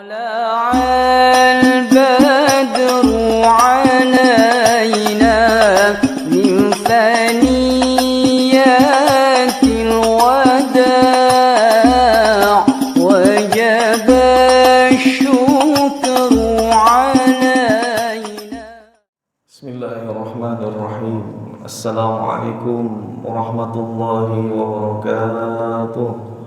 طلع البدر علينا من ثنيات الوداع وجب الشكر علينا. بسم الله الرحمن الرحيم. السلام عليكم ورحمة الله وبركاته.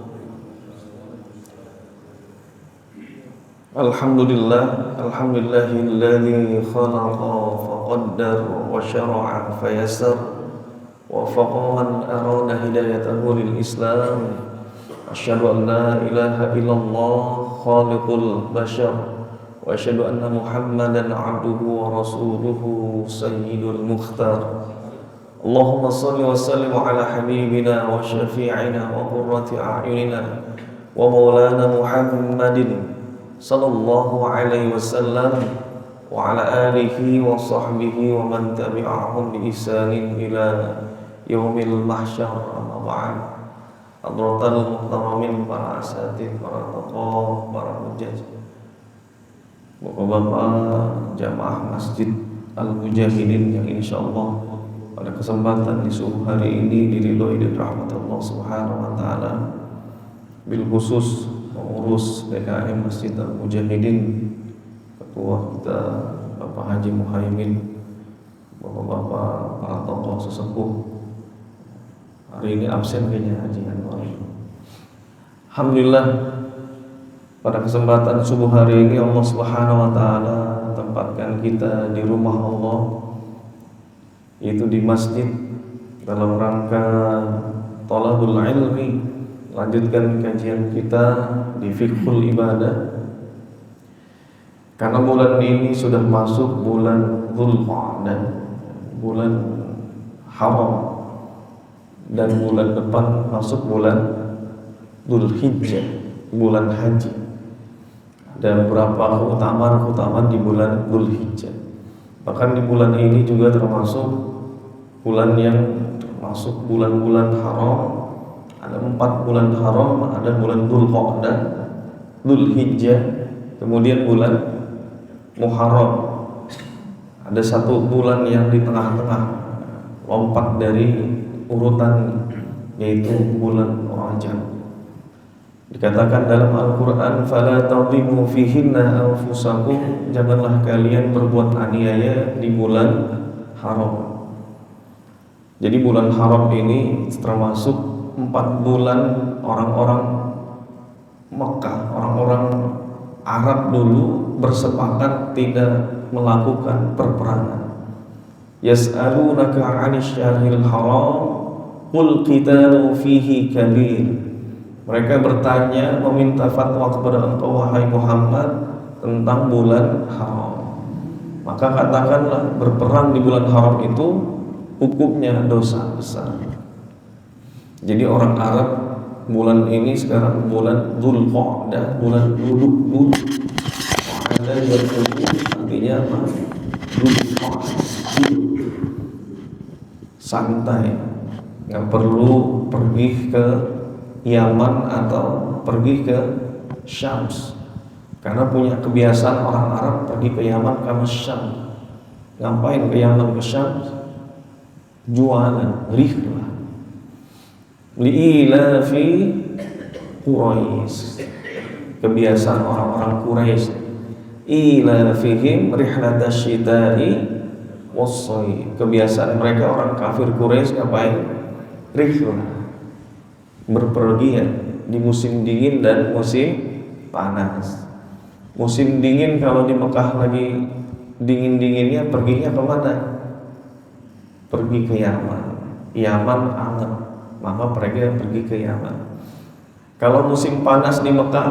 Alhamdulillahilladzi khalaqa faqaddar wa syara'a fayassar wa faqaman arada hidayatahu lil Islam. Asyhadu an la ilaha illallah khaliqul bashar wa asyhadu anna Muhammadan abduhu wa rasuluhu sayyidul mukhtar. Allahumma shalli wa sallim ala habibina wa syafi'ina wa qurrati a'yunina wa maulana Muhammadin sallallahu alaihi wasallam wa ala alihi wa sahbihi wa man tabi'ahum bi ihsanin ila yaumil mahsyar. Amma ba'd. Hadratal muhtaramin, para asatidz, para tokoh, para hujjah, bapak-bapak jamaah Masjid Al-Mujahidin yang insyaallah pada kesempatan di subuh hari ini diridhoi dan rahmat Allah Subhanahu wa taala, bil khusus pengurus DKM Masjid Al-Mujahidin, ketua kita Bapak Haji Muhaimin, bapak-bapak para tokoh sesepuh. Hari ini absen kayaknya Haji Anwar. Alhamdulillah, pada kesempatan subuh hari ini Allah Subhanahu wa taala tempatkan kita di rumah Allah, yaitu di masjid, dalam rangka thalabul ilmi, lanjutkan kajian kita di fiqhul ibadah. Karena bulan ini sudah masuk bulan Dzulqa'dah, bulan haram, dan bulan depan masuk bulan Dzulhijjah, bulan haji. Dan beberapa keutamaan di bulan Dzulhijjah. Bahkan di bulan ini juga termasuk bulan yang termasuk bulan-bulan haram. Ada 4 bulan haram, ada bulan Dzulqa'dah, Dzulhijjah, kemudian bulan Muharram. Ada 1 bulan yang di tengah-tengah, lompat dari urutan, yaitu bulan Rajab. Dikatakan dalam Al-Quran, fala tadhimu fihinna anfusakum, janganlah kalian berbuat aniaya di bulan haram. Jadi bulan haram ini termasuk 4 bulan orang-orang Mekah, orang-orang Arab dulu bersepakat tidak melakukan perperangan. Yas'alunaka 'anil syahril haram qul qitalu fihi kabir. Mereka bertanya, meminta fatwa kepada engkau wahai Muhammad tentang bulan haram. Maka katakanlah, berperang di bulan haram itu hukumnya dosa besar. Jadi orang Arab bulan ini sekarang bulan Dzulqa'dah, bulan duduk. Ada yang artinya apa? Santai, nggak perlu pergi ke Yaman atau pergi ke Syams. Karena punya kebiasaan orang Arab pergi ke Yaman ke Syam. Ngapain ke Yaman ke Syam? Jualan, rihlah. Li'ilafi Quraisy, kebiasaan orang-orang Quraisy, ilafihim rihlatash syita'i was-shayf, kebiasaan mereka orang kafir Quraisy ngapain? Rihlah, berpergian di musim dingin dan musim panas. Musim dingin kalau di Mekah lagi dingin-dinginnya, perginya kemana? Pergi ke Yaman. Yaman anget, maka mereka pergi ke Yaman. Kalau musim panas di Mekah,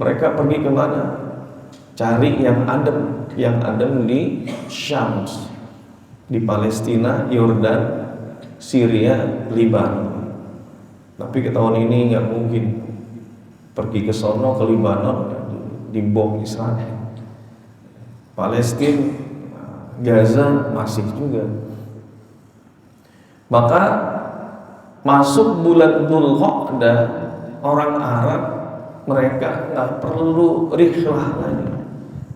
mereka pergi ke mana? Cari yang adem di Syams, di Palestina, Yordan, Syria, Libanon. Tapi ke tahun ini nggak mungkin pergi ke sono, ke Libanon, dibom Israel. Palestina, Gaza masih juga. Maka masuk bulan Dzulqa'dah, orang Arab mereka nggak perlu rihlah lagi,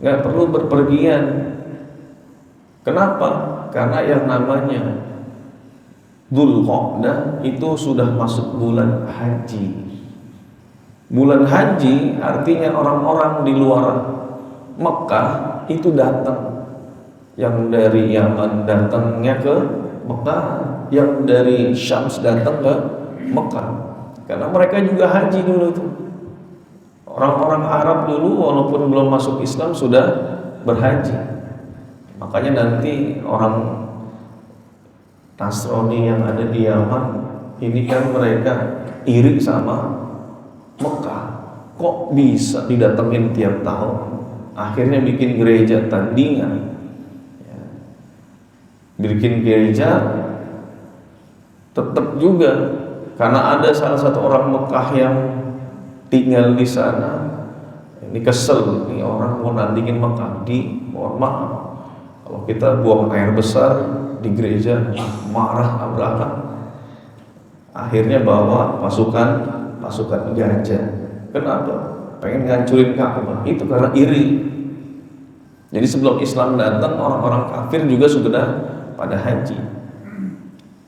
nggak perlu berpergian. Kenapa? Karena yang namanya Dzulqa'dah itu sudah masuk bulan haji. Bulan haji artinya orang-orang di luar Mekah itu datang. Yang dari Yaman datangnya ke Mekah, yang dari Syams datang ke Mekah. Karena mereka juga haji dulu itu. Orang-orang Arab dulu walaupun belum masuk Islam sudah berhaji. Makanya nanti orang Nasrani yang ada di Yaman ini kan mereka iri sama Mekah. Kok bisa didatengin tiap tahun? Akhirnya bikin gereja tandingan. Bikin gereja tetap juga karena ada salah satu orang Mekah yang tinggal di sana. Ini kesel, ini orang mau nandingin Mekah, mohon maaf. Kalau kita buang air besar di gereja, marah Abraham. Akhirnya bawa pasukan gajah. Kenapa? Pengen ngancurin Ka'bah. Itu karena iri. Jadi sebelum Islam datang, orang-orang kafir juga sudah pada haji.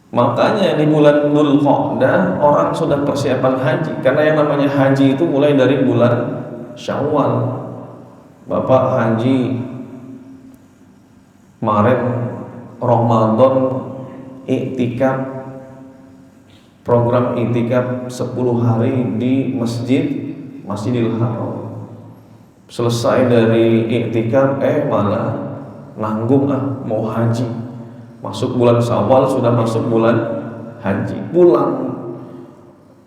Makanya di bulan Dzulqa'dah orang sudah persiapan haji. Karena yang namanya haji itu mulai dari bulan Syawal. Bapak haji kemarin Ramadan, iktikaf, program iktikaf 10 hari di Masjidil Haram. Selesai dari iktikaf malah nanggung mau haji. Masuk bulan Syawal sudah masuk bulan haji. Pulang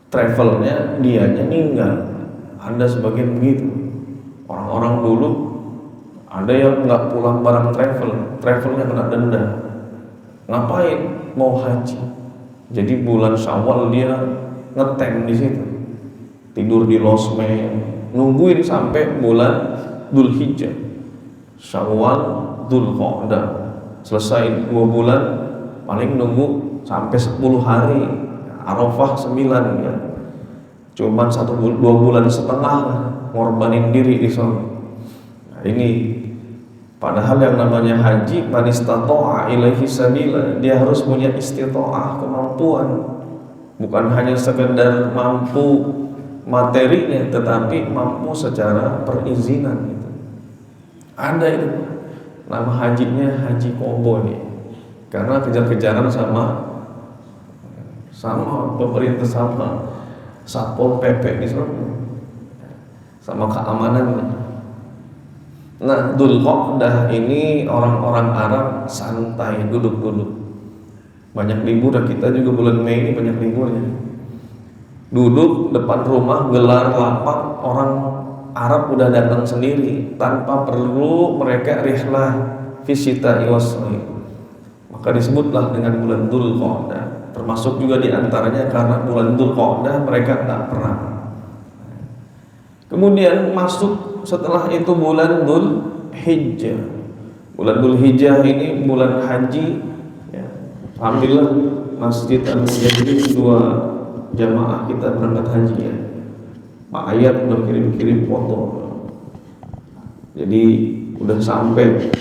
travelnya dianya ninggal. Ada sebagian begitu. Orang-orang dulu ada yang nggak pulang bareng travelnya kena denda. Ngapain? Mau haji. Jadi bulan Syawal dia ngetem di situ, tidur di losmen, nungguin sampai bulan Dzulhijjah, Syawal, Dzulqa'dah. Selesai 2 bulan, paling nunggu sampai 10 hari, Arafah 9 ya. Cuman 1-2 bulan setengah ngorbanin diri di sana. Nah, ini padahal yang namanya haji, man istata'a ilaihi sabila, dia harus punya istita'ah, kemampuan. Bukan hanya sekedar mampu materinya, tetapi mampu secara perizinan gitu. Ada itu. Nama hajinya Haji Kobo nih. Karena kejar-kejaran sama pemerintah, sama Satpol PP di sana, sama keamanan. Nah, Dzulqa'dah ini orang-orang Arab santai, duduk-duduk. Banyak libur, kita juga bulan Mei ini banyak liburnya. Duduk depan rumah, gelar lapak, orang Arab udah datang sendiri tanpa perlu mereka rihlah visita iwasai. Maka disebutlah dengan bulan Dzulqa'dah. Termasuk juga diantaranya karena bulan Dzulqa'dah mereka tak perang. Kemudian masuk setelah itu bulan Dzulhijjah. Bulan Dzulhijjah ini bulan haji ya. Alhamdulillah Masjid Al-Mujahidin 2 jamaah kita berangkat haji ya. Pak Ayat udah kirim-kirim foto. Jadi udah sampai.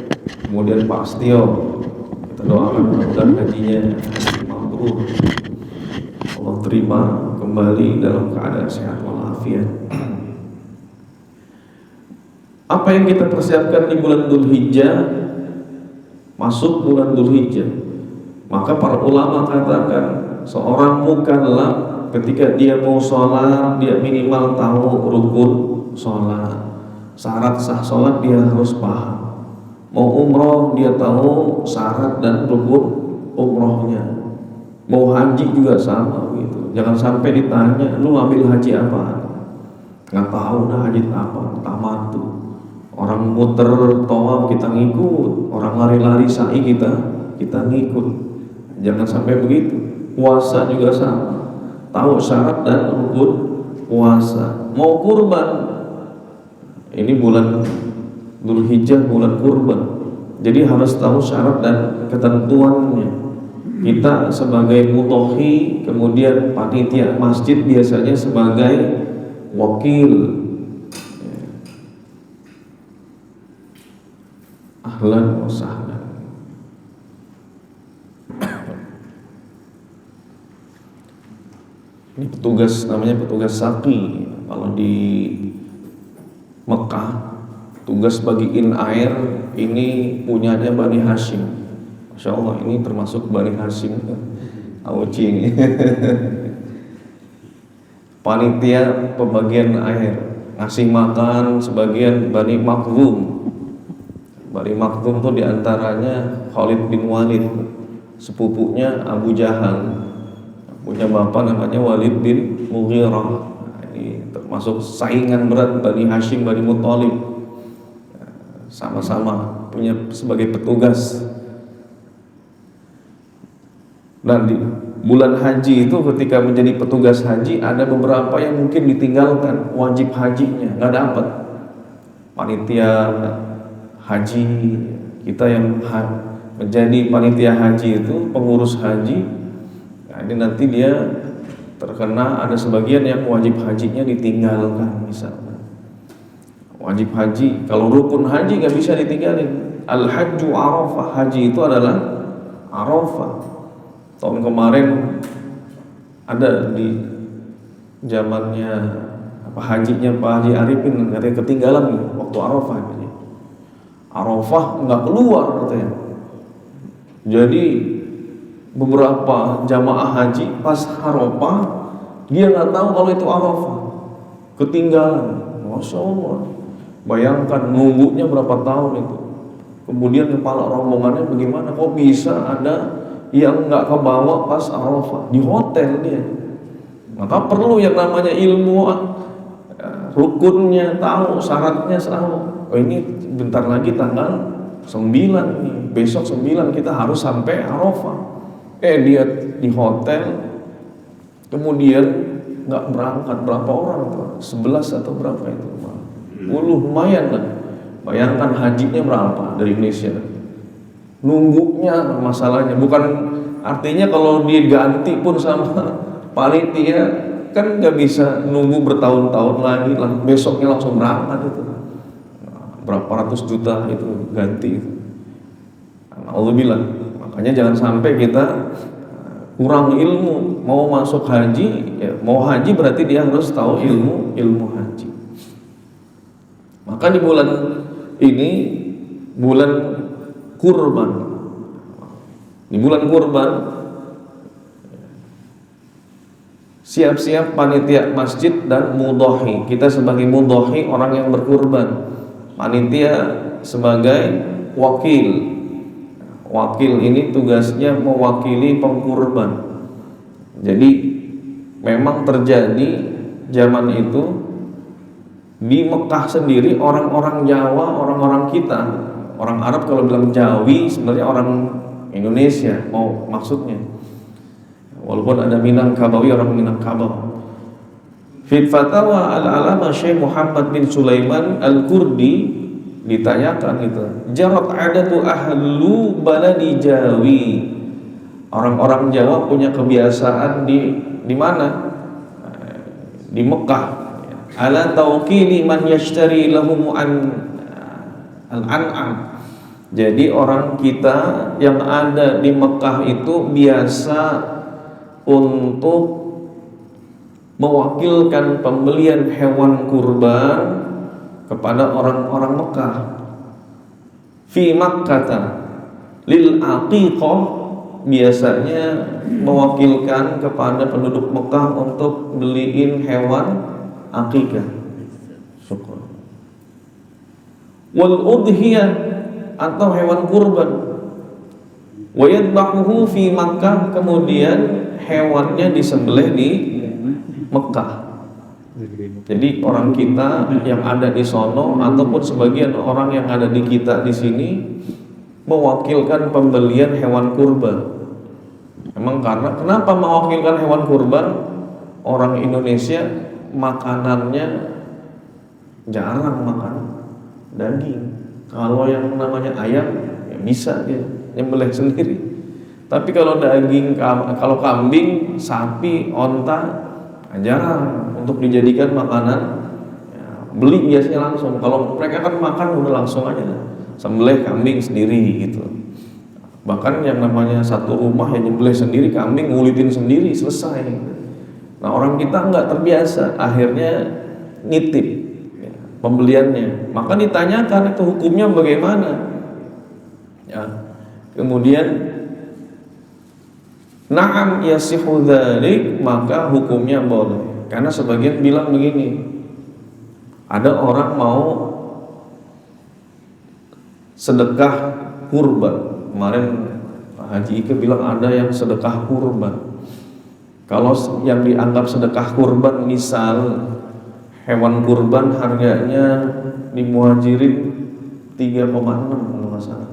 Kemudian Pak Astio, kita doakan mudah-mudahan hajinya mabrur. Allah terima kembali dalam keadaan sehat walafiat. Apa yang kita persiapkan di bulan Dzulhijjah? Masuk bulan Dzulhijjah, maka para ulama katakan seorang mukallaf ketika dia mau sholat, dia minimal tahu rukun sholat, syarat sah sholat dia harus paham. Mau umroh dia tahu syarat dan rukun umrohnya. Mau haji juga sama gitu. Jangan sampai ditanya, lu ambil haji apa? Nggak tahu dah haji apa, tamatu. Orang muter tawaf kita ngikut, orang lari-lari sa'i kita ngikut. Jangan sampai begitu. Puasa juga sama. Tahu syarat dan rukun puasa. Mau kurban, ini bulan Dzulhijjah bulan kurban, jadi harus tahu syarat dan ketentuannya. Kita sebagai mudhohi, kemudian panitia masjid biasanya sebagai wakil Ahlan wa sahlan. Ini petugas, namanya petugas saki. Kalau di Mekah, tugas bagiin air ini punyanya Bani Hashim. Masya Allah, ini termasuk Bani Hashim. Auci ini. Panitia pembagian air, ngasih makan sebagian Bani Makhzum. Bani Makhzum itu diantaranya Khalid bin Walid, sepupunya Abu Jahal, punya bapak namanya Walid bin Mughirah. Ini termasuk saingan berat Bani Hashim, Bani Muthalib, sama-sama punya sebagai petugas. Dan di bulan haji itu ketika menjadi petugas haji ada beberapa yang mungkin ditinggalkan wajib hajinya, nggak dapat. Panitia haji kita yang menjadi panitia haji itu, pengurus haji, nah ini nanti dia terkena ada sebagian yang wajib hajinya ditinggalkan. Misalnya wajib haji, kalau rukun haji nggak bisa ditinggalin. Al-hajju Arafah, haji itu adalah Arafah. Tahun kemarin ada di zamannya hajinya Pak Haji Arifin, katanya ketinggalan waktu Arafah. Arafah nggak keluar katanya. Jadi beberapa jamaah haji pas Arafah dia nggak tahu kalau itu Arafah, ketinggalan. Masya Allah, bayangkan nunggunya berapa tahun itu. Kemudian kepala rombongannya bagaimana? Kok bisa ada yang nggak kebawa pas Arafah di hotel dia? Maka perlu yang namanya ilmu, rukunnya tahu, syaratnya tahu. Oh ini bentar lagi tanggal 9 nih, besok 9 kita harus sampai Arafah. Dia di hotel, kemudian nggak berangkat. Berapa orang tuh? 11 atau berapa itu? Lumayan lah. Bayangkan hajinya berapa dari Indonesia? Nunggunya masalahnya, bukan artinya kalau diganti pun sama panitia kan nggak bisa nunggu bertahun-tahun lagi, besoknya langsung berangkat itu. Berapa ratus juta itu ganti itu. Alhamdulillah. Makanya jangan sampai kita kurang ilmu. Mau masuk haji, ya, mau haji berarti dia harus tahu ilmu haji. Maka di bulan ini bulan kurban. Di bulan kurban siap-siap panitia masjid dan mudhahi. Kita sebagai mudhahi, orang yang berkurban. Panitia sebagai wakil. Wakil ini tugasnya mewakili pengkurban. Jadi memang terjadi zaman itu di Mekah sendiri, orang-orang Jawa, orang-orang kita, orang Arab kalau bilang Jawi sebenarnya orang Indonesia mau maksudnya. Walaupun ada Minangkabawi, orang Minangkabau. Fi Fatawa Al-Alama Syekh Muhammad bin Sulaiman Al-Kurdi ditanyakan itu, jarat adatu ahlu baladi Jawi. Orang-orang Jawa punya kebiasaan di mana? Di Mekah. Ala tauqili man yashtari lahum al-an'am. Jadi orang kita yang ada di Mekah itu biasa untuk mewakilkan pembelian hewan kurban kepada orang-orang Mekah. Fi Makkah lil aqiqah, biasanya mewakilkan kepada penduduk Mekah untuk beliin hewan aqiqah. Syukur. Wal udhiyah, atau hewan kurban. Wa yadbahuhu fi Makkah, kemudian hewannya disembelih di Mekah. Jadi orang kita yang ada di sono ataupun sebagian orang yang ada di kita di sini mewakilkan pembelian hewan kurban. Memang karena kenapa mewakilkan hewan kurban? Orang Indonesia makanannya jarang makan daging. Kalau yang namanya ayam ya bisa dia nyembelih sendiri. Tapi kalau daging, kalau kambing, sapi, onta jarang untuk dijadikan makanan. Ya, beli biasanya langsung. Kalau mereka kan makan udah langsung aja. sembelih kambing sendiri gitu. Bahkan yang namanya satu rumah yang nyembelih sendiri kambing, ngulitin sendiri, selesai. Nah orang kita nggak terbiasa, akhirnya nitip ya, pembeliannya. Maka ditanyakan itu hukumnya bagaimana? Ya. Kemudian na'am yasihu dzalik, maka hukumnya boleh. Karena sebagian bilang begini, ada orang mau sedekah kurban. Kemarin Pak Haji Ike bilang ada yang sedekah kurban. Kalau yang dianggap sedekah kurban, misal hewan kurban harganya di Muhajirin 3,6 kalau nggak salah.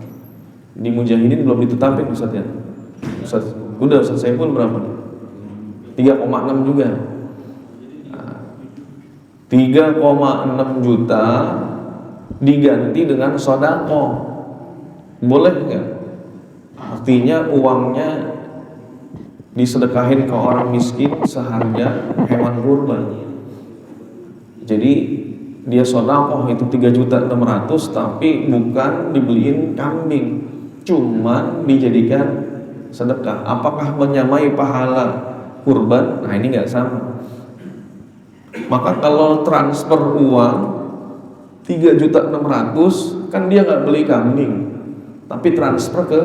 Di Mujahidin belum ditetapin Ustaz ya. Ustaz, udah Ustaz Saiful berapa nih? 3,6 juga. 3,6 juta diganti dengan sodako, boleh nggak? Artinya uangnya disedekahin ke orang miskin seharga hewan kurban. Jadi dia sodako itu 3.600.000, tapi bukan dibeliin kambing, cuman dijadikan sedekah. Apakah menyamai pahala kurban? Nah ini nggak sama. Maka kalau transfer uang 3.600.000 kan dia nggak beli kambing, tapi transfer ke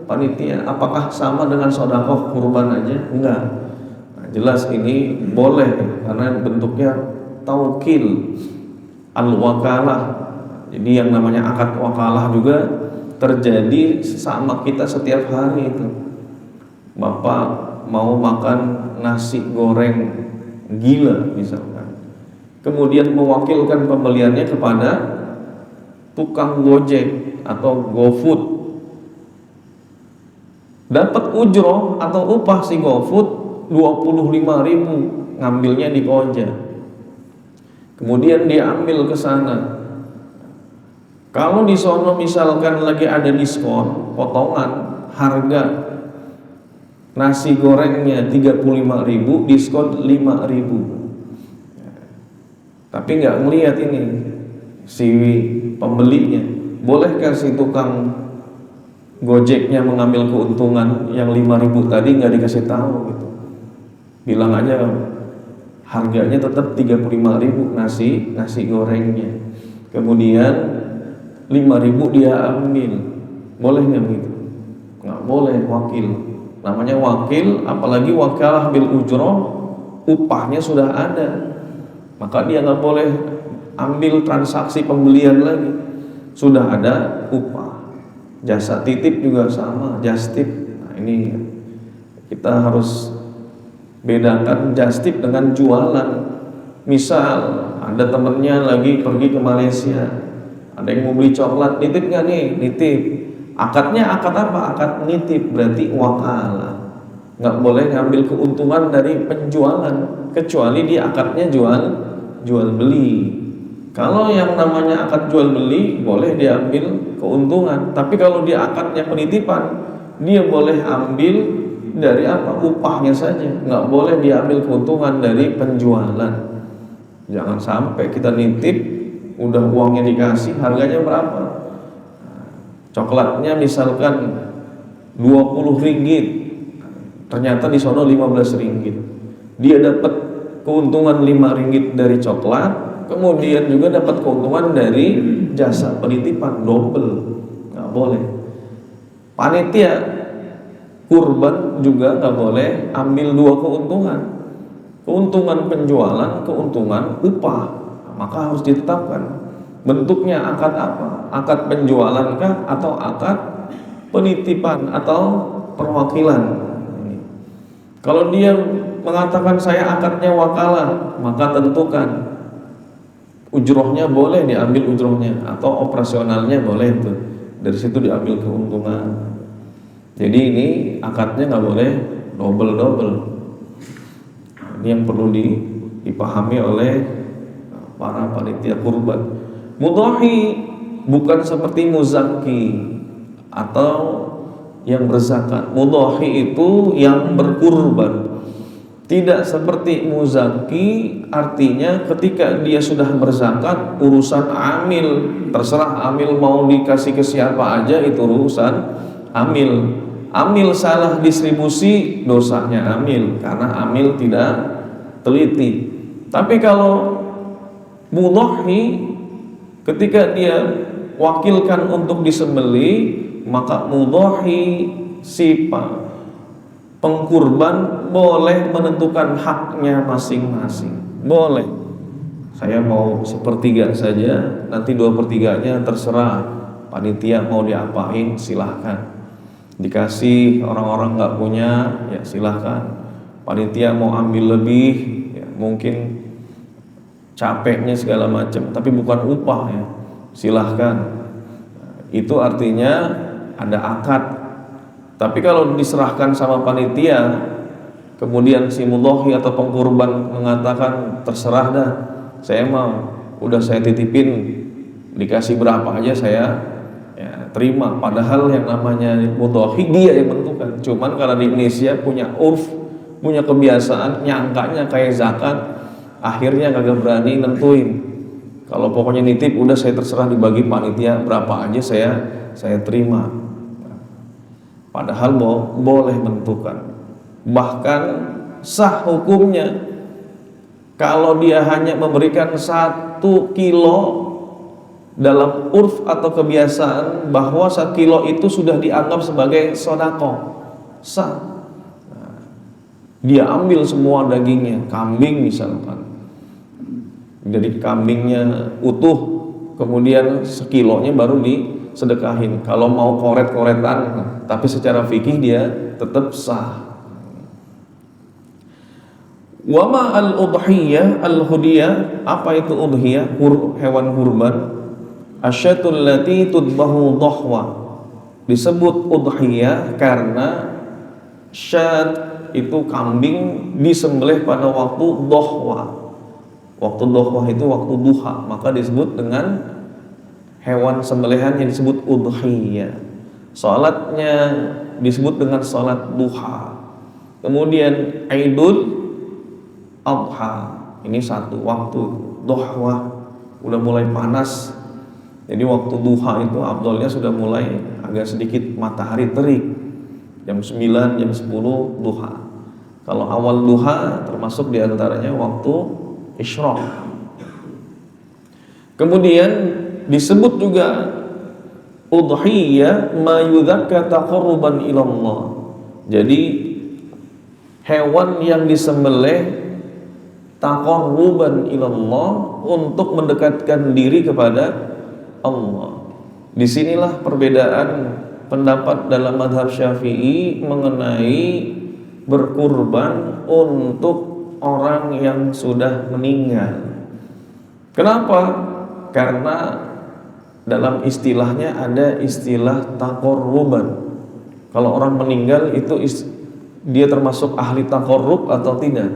panitia. Apakah sama dengan sedekah kurban aja? Enggak. Nah, jelas ini boleh karena bentuknya taukil al-wakalah. Jadi yang namanya akad wakalah juga terjadi sama kita setiap hari itu. Bapak mau makan nasi goreng gila misalkan, kemudian mewakilkan pembeliannya kepada tukang Gojek atau GoFood, dapat ujroh atau upah si GoFood 25.000, ngambilnya di Koja. Kemudian dia ambil ke sana. Kalau di sono misalkan lagi ada diskon, potongan harga nasi gorengnya 35.000, diskon 5.000. Tapi nggak ngelihat ini si pembelinya. Bolehkah si tukang Gojeknya mengambil keuntungan yang 5.000 tadi nggak dikasih tahu gitu? Bilang aja harganya tetap 35.000 nasi gorengnya. Kemudian 5.000 dia ambil. Boleh nggak begitu? Nggak boleh, wakil. Namanya wakil, apalagi wakalah bil ujroh, upahnya sudah ada. Maka dia nggak boleh ambil transaksi pembelian lagi, sudah ada upah. Jasa titip juga sama, jastip. Nah ini kita harus bedakan jastip dengan jualan. Misal ada temennya lagi pergi ke Malaysia, ada yang mau beli coklat, nitip nggak nih? Nitip. Akadnya akad apa? Akad nitip, berarti wakalah. Nggak boleh ngambil keuntungan dari penjualan, kecuali dia akadnya jual beli. Kalau yang namanya akad jual beli boleh diambil keuntungan, tapi kalau dia akadnya penitipan, dia boleh ambil dari apa? Upahnya saja, nggak boleh diambil keuntungan dari penjualan. Jangan sampai kita nitip, udah uangnya dikasih, harganya berapa? Coklatnya misalkan 20 ringgit, ternyata di sono 15 ringgit. Dia dapat keuntungan 5 ringgit dari coklat, kemudian juga dapat keuntungan dari jasa penitipan, double. Nggak boleh. Panitia kurban juga nggak boleh ambil dua keuntungan, keuntungan penjualan, keuntungan upah. Maka harus ditetapkan bentuknya akad apa, akad penjualan kah atau akad penitipan atau perwakilan. Kalau dia mengatakan saya akadnya wakalah, maka tentukan ujrohnya, boleh diambil ujrohnya, atau operasionalnya boleh tuh, dari situ diambil keuntungan. Jadi ini akadnya nggak boleh double. Ini yang perlu dipahami oleh para panitia kurban. Mudhahi bukan seperti muzaki atau yang berzakat. Mudhahi itu yang berkurban, Tidak seperti muzaki, artinya ketika dia sudah berzakat urusan amil, terserah amil mau dikasih ke siapa aja, itu urusan amil. Amil salah distribusi, dosanya amil, karena amil tidak teliti. Tapi kalau mudhahi, ketika dia wakilkan untuk disembeli, maka mudhahi si pengkurban boleh menentukan haknya masing-masing. Boleh. Saya mau 1/3 saja, nanti 2/3-nya terserah panitia mau diapain, silahkan. Dikasih orang-orang nggak punya, ya silahkan. Panitia mau ambil lebih, ya mungkin capeknya segala macam, tapi bukan upah ya, silahkan. Itu artinya ada akad. Tapi kalau diserahkan sama panitia, kemudian si mudhahi atau pengkurban mengatakan terserah dah, saya mau, udah saya titipin, dikasih berapa aja saya ya terima. Padahal yang namanya mudhahi dia yang menentukan. Cuman karena di Indonesia punya urf, punya kebiasaan nyangkanya kayak zakat, akhirnya kagak berani nentuin. Kalau pokoknya nitip udah saya terserah, dibagi panitia berapa aja saya terima. Padahal boleh menentukan. Bahkan sah hukumnya kalau dia hanya memberikan 1 kilo, dalam urf atau kebiasaan bahwa 1 kilo itu sudah dianggap sebagai sedekah, sah. Dia ambil semua dagingnya, kambing misalkan, dari kambingnya utuh, kemudian 1 kilonya baru disedekahin. Kalau mau koret-koretan, tapi secara fikih dia tetap sah. Wama al-udhiyah al-hudiyah, apa itu udhiyah? Hewan kurban. Asyatul lati tudbahu dhahwa, disebut udhiyah karena syat itu kambing disembelih pada waktu dhahwa. Waktu dhahwa itu waktu duha, maka disebut dengan hewan sembelihan yang disebut udhiyah. Salatnya disebut dengan salat duha. Kemudian Idul Adha, ini satu waktu dhahwa udah mulai panas. Jadi waktu duha itu afdalnya sudah mulai agak sedikit matahari terik, jam 9, jam 10 duha. Kalau awal duha termasuk diantaranya waktu isyraq. Kemudian disebut juga udhiyah ma yudzakka taqarruban ila Allah. Jadi hewan yang disembelih taqarruban ila Allah, untuk mendekatkan diri kepada Allah. Disinilah perbedaan pendapat dalam mazhab Syafi'i mengenai berkurban untuk orang yang sudah meninggal. Kenapa? Karena dalam istilahnya ada istilah taqarruban. Kalau orang meninggal itu dia termasuk ahli taqarrub atau tidak?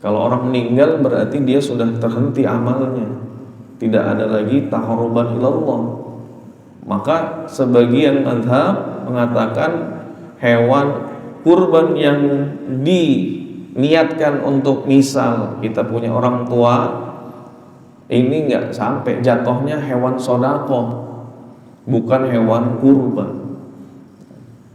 Kalau orang meninggal berarti dia sudah terhenti amalnya, tidak ada lagi taqarruban ilallah. Maka sebagian mazhab mengatakan hewan kurban yang diniatkan untuk, misal kita punya orang tua, ini nggak sampai jatuhnya hewan sedekah, bukan hewan kurban.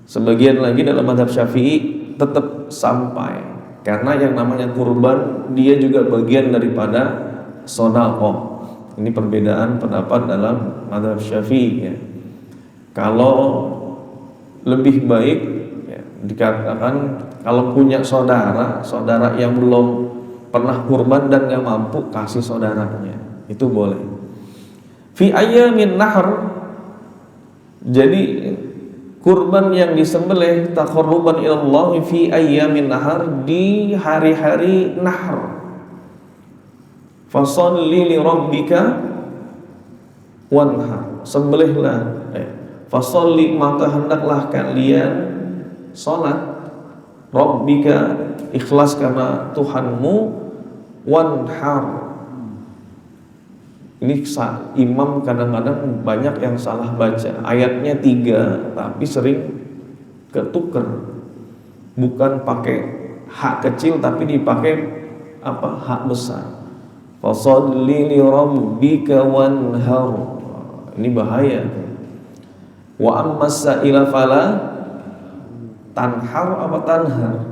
Sebagian lagi dalam mazhab Syafi'i tetap sampai, karena yang namanya kurban dia juga bagian daripada sedekah. Ini perbedaan pendapat dalam mazhab Syafi'i ya. Kalau lebih baik ya, dikatakan kalau punya saudara yang belum pernah kurban dan gak mampu, kasih saudaranya, itu boleh. Fi ayyamin nahr, jadi kurban yang disembelih taqarruban ilallah fi ayyamin nahr, di hari-hari nahr. Fasalli li rabbika wanhar, sembelihlah. Fasalli, maka hendaklah kalian salat, rabbika, ikhlas karena Tuhanmu, wanhar. Ini imam kadang-kadang banyak yang salah baca, ayatnya 3 tapi sering ketuker, bukan pakai hak kecil tapi dipakai apa? Hak besar. Fasholli li rabbika wanhar. Ini bahaya. Wa ammas sa'ila fala tanhar apa tanhar.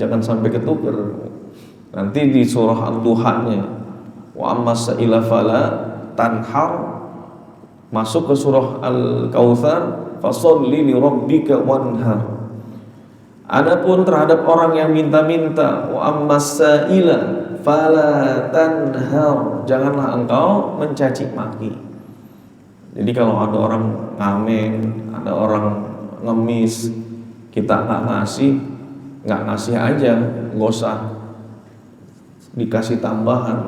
Jangan sampai ketuker. Nanti di surah Ad-Duha-nya wa ammas sa'ila fala tanhar, masuk ke surah Al-Kautsar fasholli li rabbika wanhar. Adapun terhadap orang yang minta-minta, wa ammas sa'ila fala tanhar, janganlah engkau mencaci maki. Jadi kalau ada orang ngamen, ada orang ngemis, kita nggak ngasih aja, nggak usah dikasih tambahan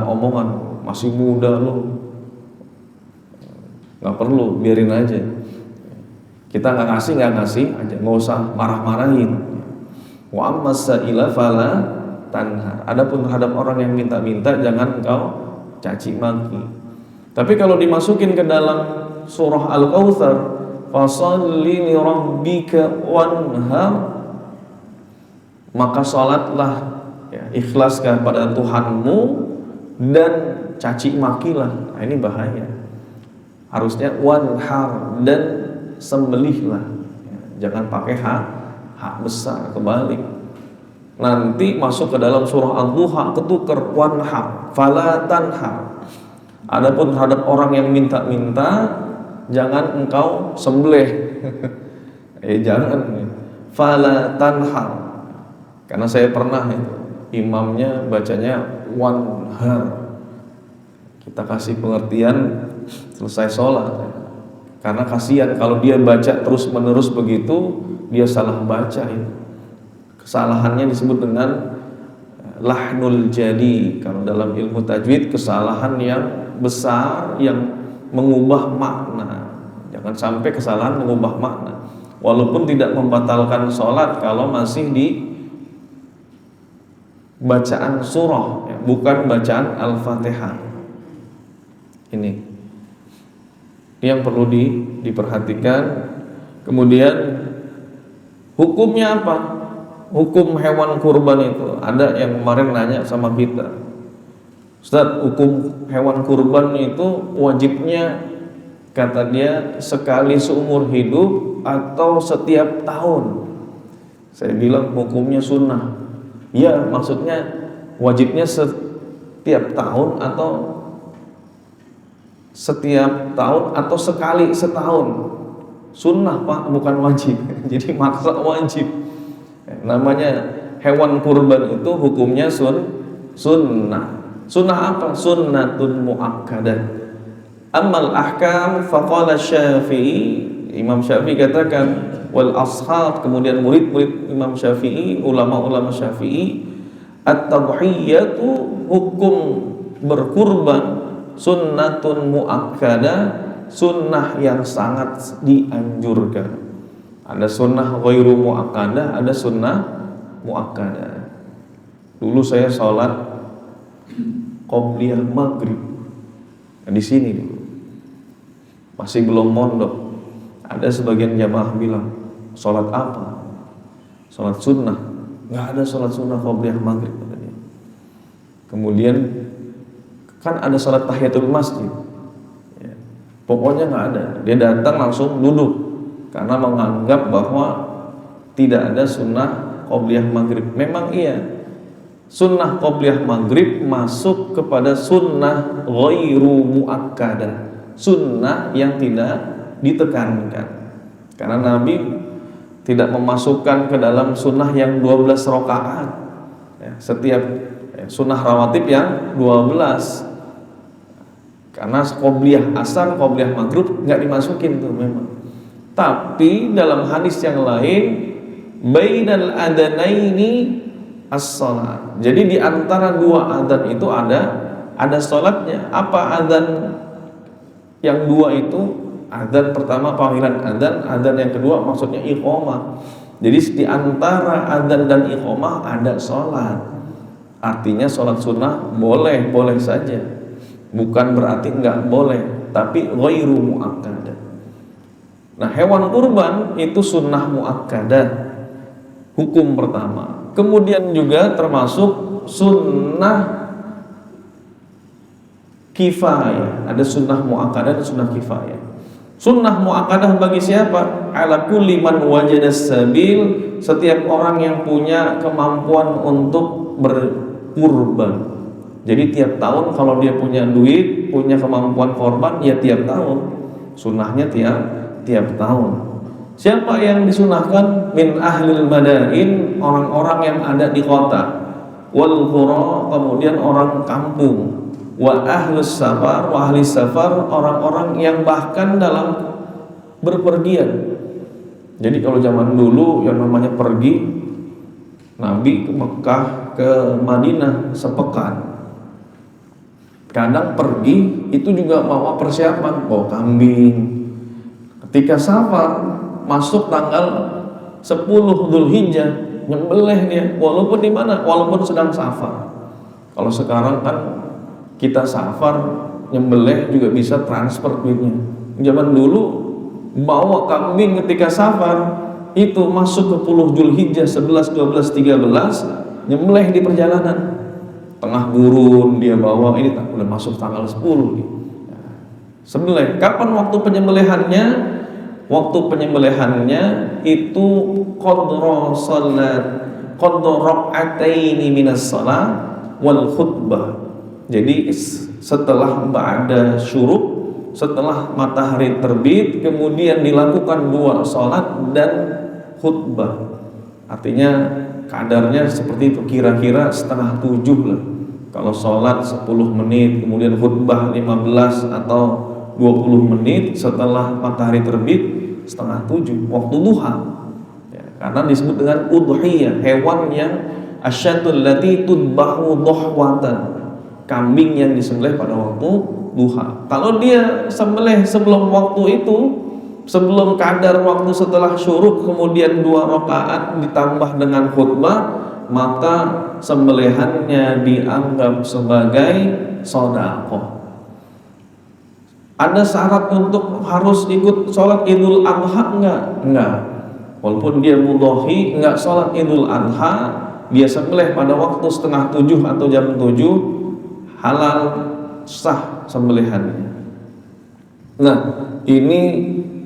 omongan, masih muda lo, nggak perlu, biarin aja. Kita nggak ngasih aja, nggak usah marah-marahin. Wa ammas sa'ila fala tanhar. Adapun terhadap orang yang minta-minta, jangan engkau caci maki. Tapi kalau dimasukin ke dalam surah Al-Kautsar, fasholli li rabbika wanhar, maka sholatlah, ya, ikhlas kepada Tuhanmu dan caci makilah. Nah, ini bahaya. Harusnya wanhar, dan sembelihlah, ya, jangan pakai hak besar, kebalik. Nanti masuk ke dalam surah Ad-Duha ketuker, wanhar fala tanhar. Adapun terhadap orang yang minta-minta, jangan engkau sembelih. Jangan fala tanhar. Karena saya pernah imamnya bacanya wanhar, kita kasih pengertian selesai sholat, karena kasihan kalau dia baca terus menerus begitu, dia salah baca. Kesalahannya disebut dengan lahnul jadi. Kalau dalam ilmu tajwid, kesalahan yang besar yang mengubah makna. Jangan sampai kesalahan mengubah makna, walaupun tidak membatalkan sholat kalau masih di bacaan surah, ya, bukan bacaan Al-Fatihah. Ini yang perlu diperhatikan. Kemudian hukumnya apa? Hukum hewan kurban itu. Ada yang kemarin nanya sama kita, Ustaz, hukum hewan kurban itu wajibnya, kata dia, sekali seumur hidup atau setiap tahun? Saya bilang hukumnya sunnah. Ya, maksudnya wajibnya setiap tahun atau sekali setahun. Sunnah Pak, bukan wajib. Jadi maksa wajib. Namanya hewan kurban itu hukumnya sunnah. Sunnah apa? Sunnatun muakkadah. Amal ahkam faqala Syafi'i, Imam Syafi'i katakan, wal ashab, kemudian murid-murid Imam Syafi'i, ulama-ulama Syafi'i, at-tadhiyatu, hukum berkurban, sunnatun muakkadah, sunnah yang sangat dianjurkan. Ada sunnah ghairu muakkadah, ada sunnah muakkadah. Dulu saya sholat qobliyah maghrib, nah, di sini dulu masih belum mondok. Ada sebagian jamaah bilang, sholat apa? Sholat sunnah. Nggak ada sholat sunnah qobliyah maghrib, katanya. Kemudian kan ada sholat tahiyatul masjid, ya, pokoknya nggak ada. Dia datang langsung duduk karena menganggap bahwa tidak ada sunnah qobliyah maghrib. Memang iya, sunnah qobliyah maghrib masuk kepada sunnah ghairu muakkadah, sunnah yang tidak ditekankan. Karena Nabi tidak memasukkan ke dalam sunnah yang 12 rakaat, ya, setiap sunnah rawatib yang 12. Karena qobliyah asar, qobliyah maghrib nggak dimasukin tuh memang. Tapi dalam hadis yang lain, bainal adanaini as-shalat. Jadi di antara dua adzan itu ada salatnya. Apa adzan yang dua itu? Adzan pertama panggilan adzan yang kedua maksudnya iqamah. Jadi di antara adzan dan iqamah ada salat. Artinya salat sunnah boleh saja. Bukan berarti enggak boleh, tapi ghairu muakkadah. Nah, hewan kurban itu sunnah muakkadah. hukum pertama. Kemudian juga termasuk sunnah kifayah. Ada sunnah muakkadah dan sunnah kifayah. Sunnah muakkadah bagi siapa? Ala kulli man wajadas sabil, setiap orang yang punya kemampuan untuk berkurban. Jadi tiap tahun kalau dia punya duit, punya kemampuan korban, ya tiap tahun. Sunnahnya tiap tahun. Siapa yang disunahkan? Min ahlil madain, orang-orang yang ada di kota. Wal qura, kemudian orang kampung. Wa ahlus safar, wa ahli safar, orang-orang yang bahkan dalam berpergian. Jadi kalau zaman dulu yang namanya pergi, Nabi ke Mekah, ke Madinah sepekan. Kadang pergi itu juga bawa persiapan, bawa kambing. Ketika safar, masuk tanggal 10 Dzulhijjah, nyembelih dia, walaupun di mana, walaupun sedang safar. Kalau sekarang kan kita safar, nyembelih juga bisa transfer duitnya. Zaman dulu bawa kambing ketika safar, itu masuk ke 10 Dzulhijjah, 11, 12, 13, nyembelih di perjalanan. Tengah gurun dia bawa, ini udah masuk tanggal 10 nih. Sembelih. Kapan waktu penyembelihannya? Waktu penyembelihannya itu qadra salat, qadra rak'ataini minas shalah wal khutbah. Jadi setelah ba'da syuruk, setelah matahari terbit, kemudian dilakukan 2 salat dan khutbah. Artinya kadarnya seperti itu, kira-kira setengah 7 lah. Kalau sholat 10 menit, kemudian khutbah 15 atau 20 menit setelah matahari terbit, setengah 7, waktu duha ya, karena disebut dengan udhiyah, hewan yang asyatul lati tudbahu dohwatan, kambing yang disembelih pada waktu duha. Kalau dia sembelih sebelum waktu itu, sebelum kadar waktu setelah syuruk, kemudian 2 rakaat ditambah dengan khutbah, maka sembelihannya dianggap sebagai sedekah. Ada syarat untuk harus ikut sholat Idul Adha? Enggak. Walaupun dia mudhohi, enggak sholat Idul Adha, dia sembelih pada waktu setengah 7 atau jam 7, halal, sah sembelihannya. Nah, ini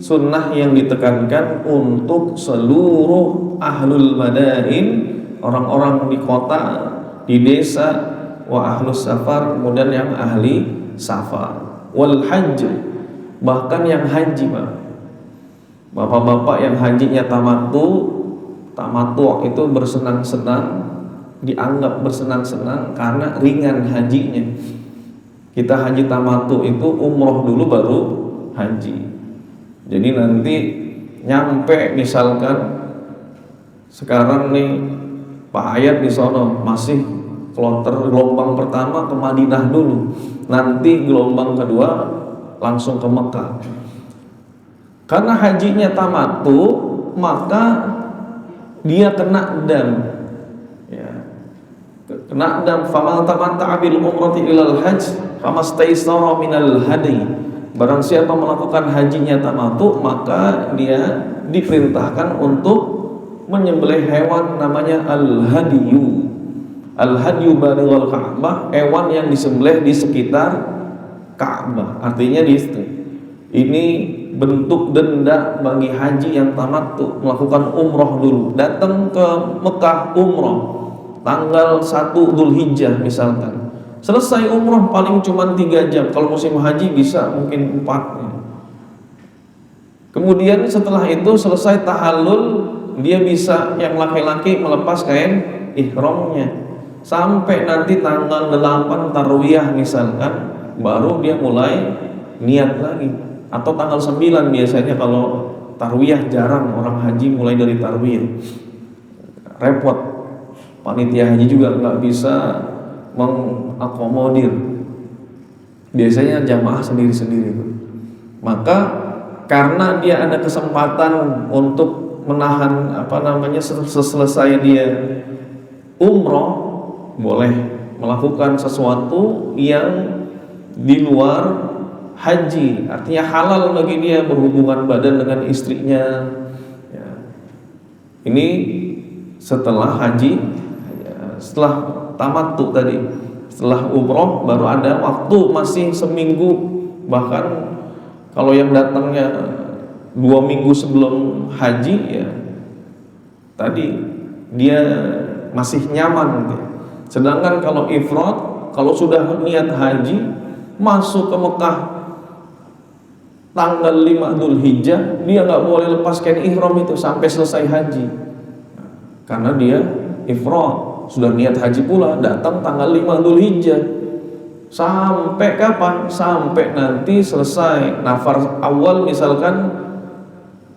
sunnah yang ditekankan untuk seluruh ahlul madain, orang-orang di kota, di desa, wa ahlus safar, kemudian yang ahli safar, wal hajj, bahkan yang haji, Pak. Bapak-bapak yang hajinya tamattu itu bersenang-senang, dianggap bersenang-senang karena ringan hajinya. Kita haji tamattu itu umroh dulu baru haji. Jadi nanti nyampe misalkan sekarang nih Pak Hayat di sono masih kloter gelombang pertama ke Madinah dulu, nanti gelombang kedua langsung ke Mekah. Karena hajinya tamattu, maka dia kena dam, ya. Kena dam. Faman tamatta'a bil umrati ilal hajj famastaysara minal hadi. Barang siapa melakukan hajinya tamattu, maka dia diperintahkan untuk menyembelih hewan namanya al-hadiyu. Al-hadiyu balighal Ka'bah, hewan yang disembelih di sekitar Ka'bah. Artinya ini bentuk denda bagi haji yang tamattu, melakukan umroh dulu, datang ke Mekah umroh tanggal 1 Dzulhijjah misalkan. Selesai umroh paling cuma 3 jam, kalau musim haji bisa mungkin 4. Kemudian setelah itu selesai tahallul, dia bisa yang laki-laki melepas kain ihramnya sampai nanti tanggal 8 tarwiyah misalkan, baru dia mulai niat lagi. Atau tanggal 9 biasanya, kalau tarwiyah jarang orang haji mulai dari tarwiyah, repot, panitia haji juga nggak bisa mengakomodir, biasanya jamaah sendiri-sendiri. Maka karena dia ada kesempatan untuk menahan selesai dia umroh, boleh melakukan sesuatu yang di luar haji, artinya halal bagi dia berhubungan badan dengan istrinya ya. Ini setelah haji, setelah tamattu tadi, setelah umroh baru ada waktu masih seminggu, bahkan kalau yang datangnya 2 minggu sebelum haji ya tadi dia masih nyaman gitu. Sedangkan kalau ifrad, kalau sudah niat haji masuk ke Mekah tanggal 5 Dzulhijjah, dia nggak boleh lepas kain ihram itu sampai selesai haji. Karena dia ifrad, sudah niat haji pula, datang tanggal 5 Dzulhijjah. Sampai kapan? Sampai nanti selesai nafar awal misalkan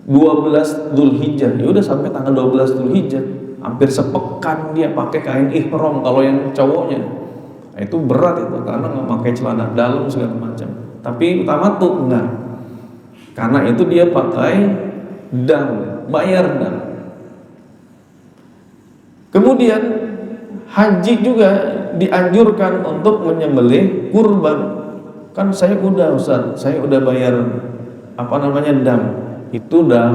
12 Dzulhijjah. Ya udah sampai tanggal 12 Dzulhijjah. Hampir sepekan dia pakai kain ihram kalau yang cowoknya. Nah, itu berat itu karena nggak pakai celana dalam segala macam. Tapi tamattu enggak. Karena itu dia pakai dam, bayar dam. Kemudian haji juga dianjurkan untuk menyembelih kurban. Kan saya udah Ustaz, saya udah bayar dam. Itu dam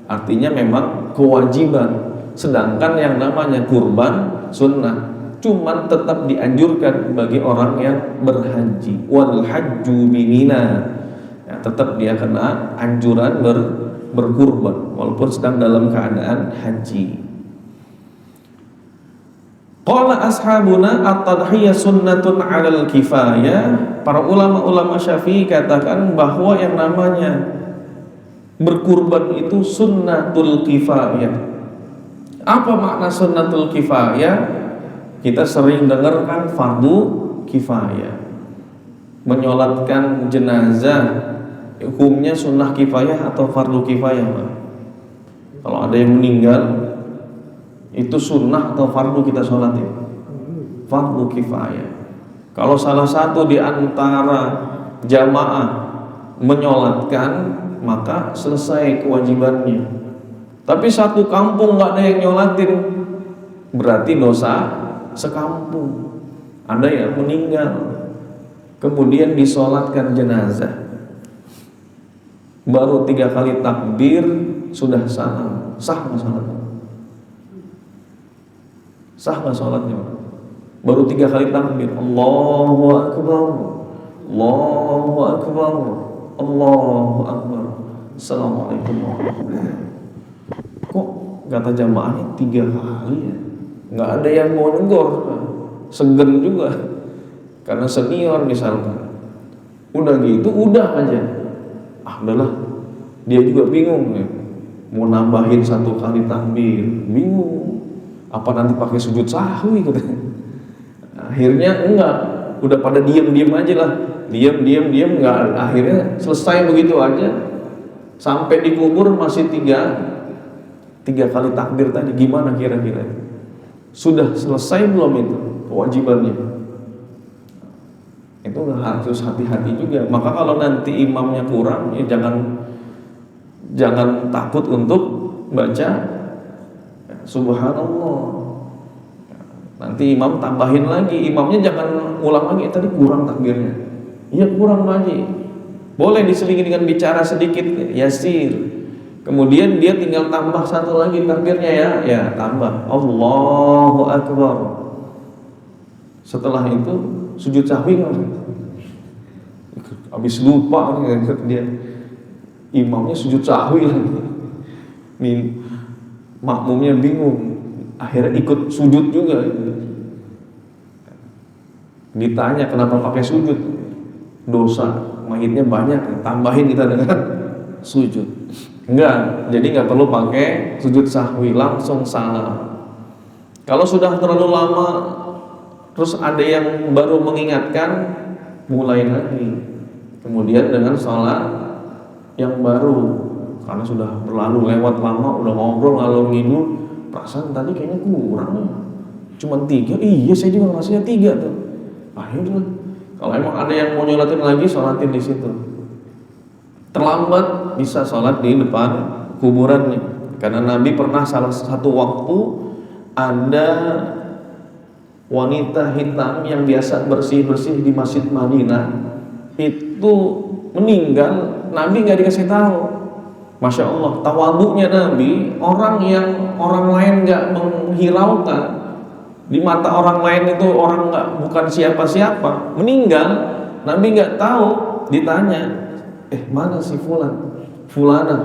artinya memang kewajiban. Sedangkan yang namanya kurban sunnah, cuman tetap dianjurkan bagi orang yang berhaji. Wal hajju bimina, ya, tetap dia kena anjuran berkurban walaupun sedang dalam keadaan haji. Qala ashabuna at-tadhiyah sunnatun 'alal kifayah. Para ulama-ulama Syafi'i katakan bahwa yang namanya berkurban itu sunnatul kifayah. Apa makna sunnatul kifayah? Kita sering dengar kan fardu kifayah. Menyolatkan jenazah hukumnya sunnah kifayah atau fardu kifayah? Kalau ada yang meninggal itu sunnah atau fardu kita sholatin? Fardu kifayah. Kalau salah satu di antara jamaah menyolatkan, maka selesai kewajibannya. Tapi satu kampung nggak ada yang nyolatin, berarti dosa sekampung. Ada yang meninggal, kemudian disolatkan jenazah, baru 3 kali takbir sudah salam, sah nggak sholatnya? Sah nggak sholatnya? Baru 3 kali takbir, Allahu Akbar, Allahu Akbar, Allahu Akbar, Assalamualaikum warahmatullahi wabarakatuh. Kok kata jamaahnya 3 kali ya? Nggak ada yang mau negor, segen juga karena senior misalkan. Udah gitu udah aja, udahlah. Dia juga bingung ya, mau nambahin 1 kali takbir, bingung apa nanti pakai sujud sahwi katanya. Akhirnya enggak, udah pada diam aja lah, diam enggak. Akhirnya selesai begitu aja, sampai dikubur masih 3 kali takbir tadi. Gimana kira-kira? Sudah selesai belum itu kewajibannya? Itu harus hati-hati juga. Maka kalau nanti imamnya kurang, ya jangan takut untuk baca subhanallah. Nanti imam tambahin lagi, imamnya jangan ulang lagi, tadi kurang takbirnya. Iya kurang lagi. Boleh diselingi dengan bicara sedikit, yasir. Kemudian dia tinggal tambah 1 lagi takbirnya ya tambah Allahu Akbar. Setelah itu sujud sahwi kan? Habis lupa dia, imamnya sujud sahwi lagi. Makmumnya bingung, akhirnya ikut sujud juga. Ditanya kenapa pakai sujud? Dosa mayitnya banyak, tambahin kita dengan sujud. Enggak, jadi nggak perlu pakai sujud sahwi, langsung salam. Kalau sudah terlalu lama, terus ada yang baru mengingatkan, mulai lagi. Kemudian dengan sholat yang baru, karena sudah berlalu lewat lama, udah ngobrol ngalor ngidul, perasaan tadi kayaknya kurang ya. Cuma 3, iya saya juga rasanya 3 tuh. Akhirnya, kalau emang ada yang mau nyolatin lagi, sholatin di situ. Terlambat bisa sholat di depan kuburannya, karena Nabi pernah salah satu waktu ada wanita hitam yang biasa bersih-bersih di Masjid Madinah itu meninggal, Nabi nggak dikasih tahu, Masya Allah, tawaduknya Nabi, orang yang orang lain nggak menghiraukan, di mata orang lain itu orang nggak, bukan siapa-siapa, meninggal, Nabi nggak tahu, ditanya, mana si fulana,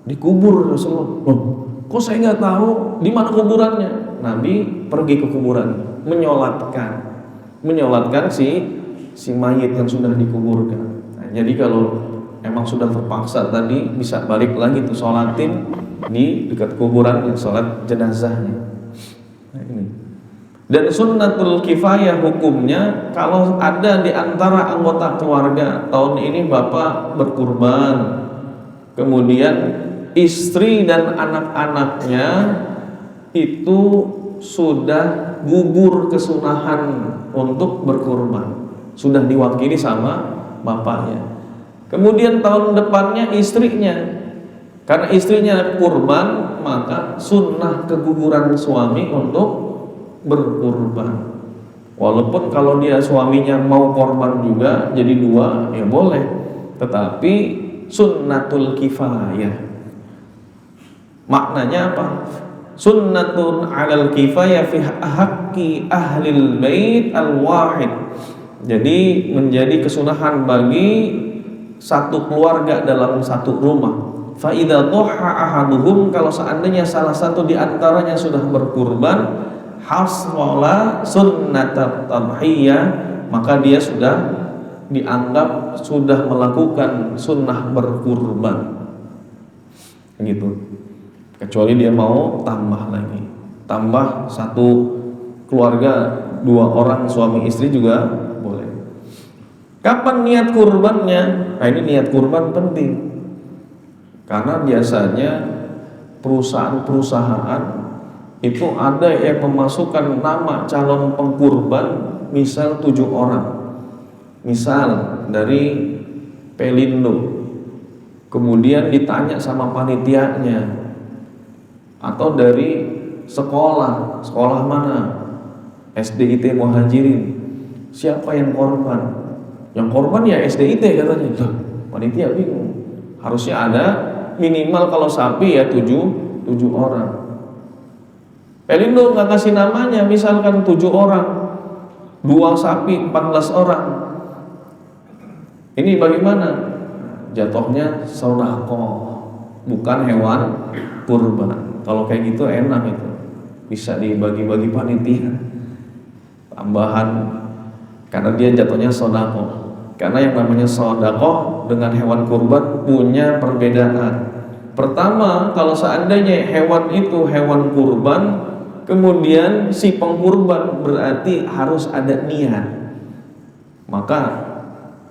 dikubur Rasulullah. Loh, kok saya nggak tahu di mana kuburannya? Nabi pergi ke kuburan, menyolatkan si mayit yang sudah dikuburkan. Nah, jadi kalau emang sudah terpaksa tadi, bisa balik lagi tuh sholatin di dekat kuburan, yang sholat jenazahnya. Nah, ini. Dan sunnatul kifayah hukumnya, kalau ada di antara anggota keluarga, tahun ini bapak berkurban, kemudian istri dan anak-anaknya itu sudah gugur kesunahan untuk berkurban, sudah diwakili sama bapaknya. Kemudian tahun depannya istrinya, karena istrinya kurban, maka sunnah keguguran suami untuk berkurban. Walaupun kalau dia suaminya mau korban juga jadi 2, ya boleh, tetapi sunnatul kifayah. Maknanya apa? Sunnatun alal kifayah fi haqqi ahlil bait al-wahid. Jadi menjadi kesunahan bagi satu keluarga dalam satu rumah. Fa idza dhaha ahaduhum, kalau seandainya salah satu di antaranya sudah berkurban, haswala sunnatat tadhiyah, maka dia sudah dianggap sudah melakukan sunnah berkurban. Gitu. Kecuali dia mau tambah lagi, tambah satu keluarga 2 orang suami istri juga boleh. Kapan niat kurbannya? Nah, ini niat kurban penting, karena biasanya perusahaan-perusahaan itu ada yang memasukkan nama calon pengkurban, misal 7 orang, misal dari Pelindo, kemudian ditanya sama panitianya, atau dari sekolah mana, SDIT Muhajirin, siapa yang korban? Yang korban ya SDIT katanya. Loh, panitia bingung. Harusnya ada minimal kalau sapi ya 7 orang. Pelindo nggak kasih namanya, misalkan 7 orang, 2 sapi 14 orang. Ini bagaimana? Jatuhnya sedekah, bukan hewan kurban. Kalau kayak gitu enak itu, bisa dibagi-bagi panitia tambahan, karena dia jatuhnya sedekah. Karena yang namanya sedekah dengan hewan kurban punya perbedaan. Pertama, kalau seandainya hewan itu hewan kurban, kemudian si pengkurban berarti harus ada niat. Maka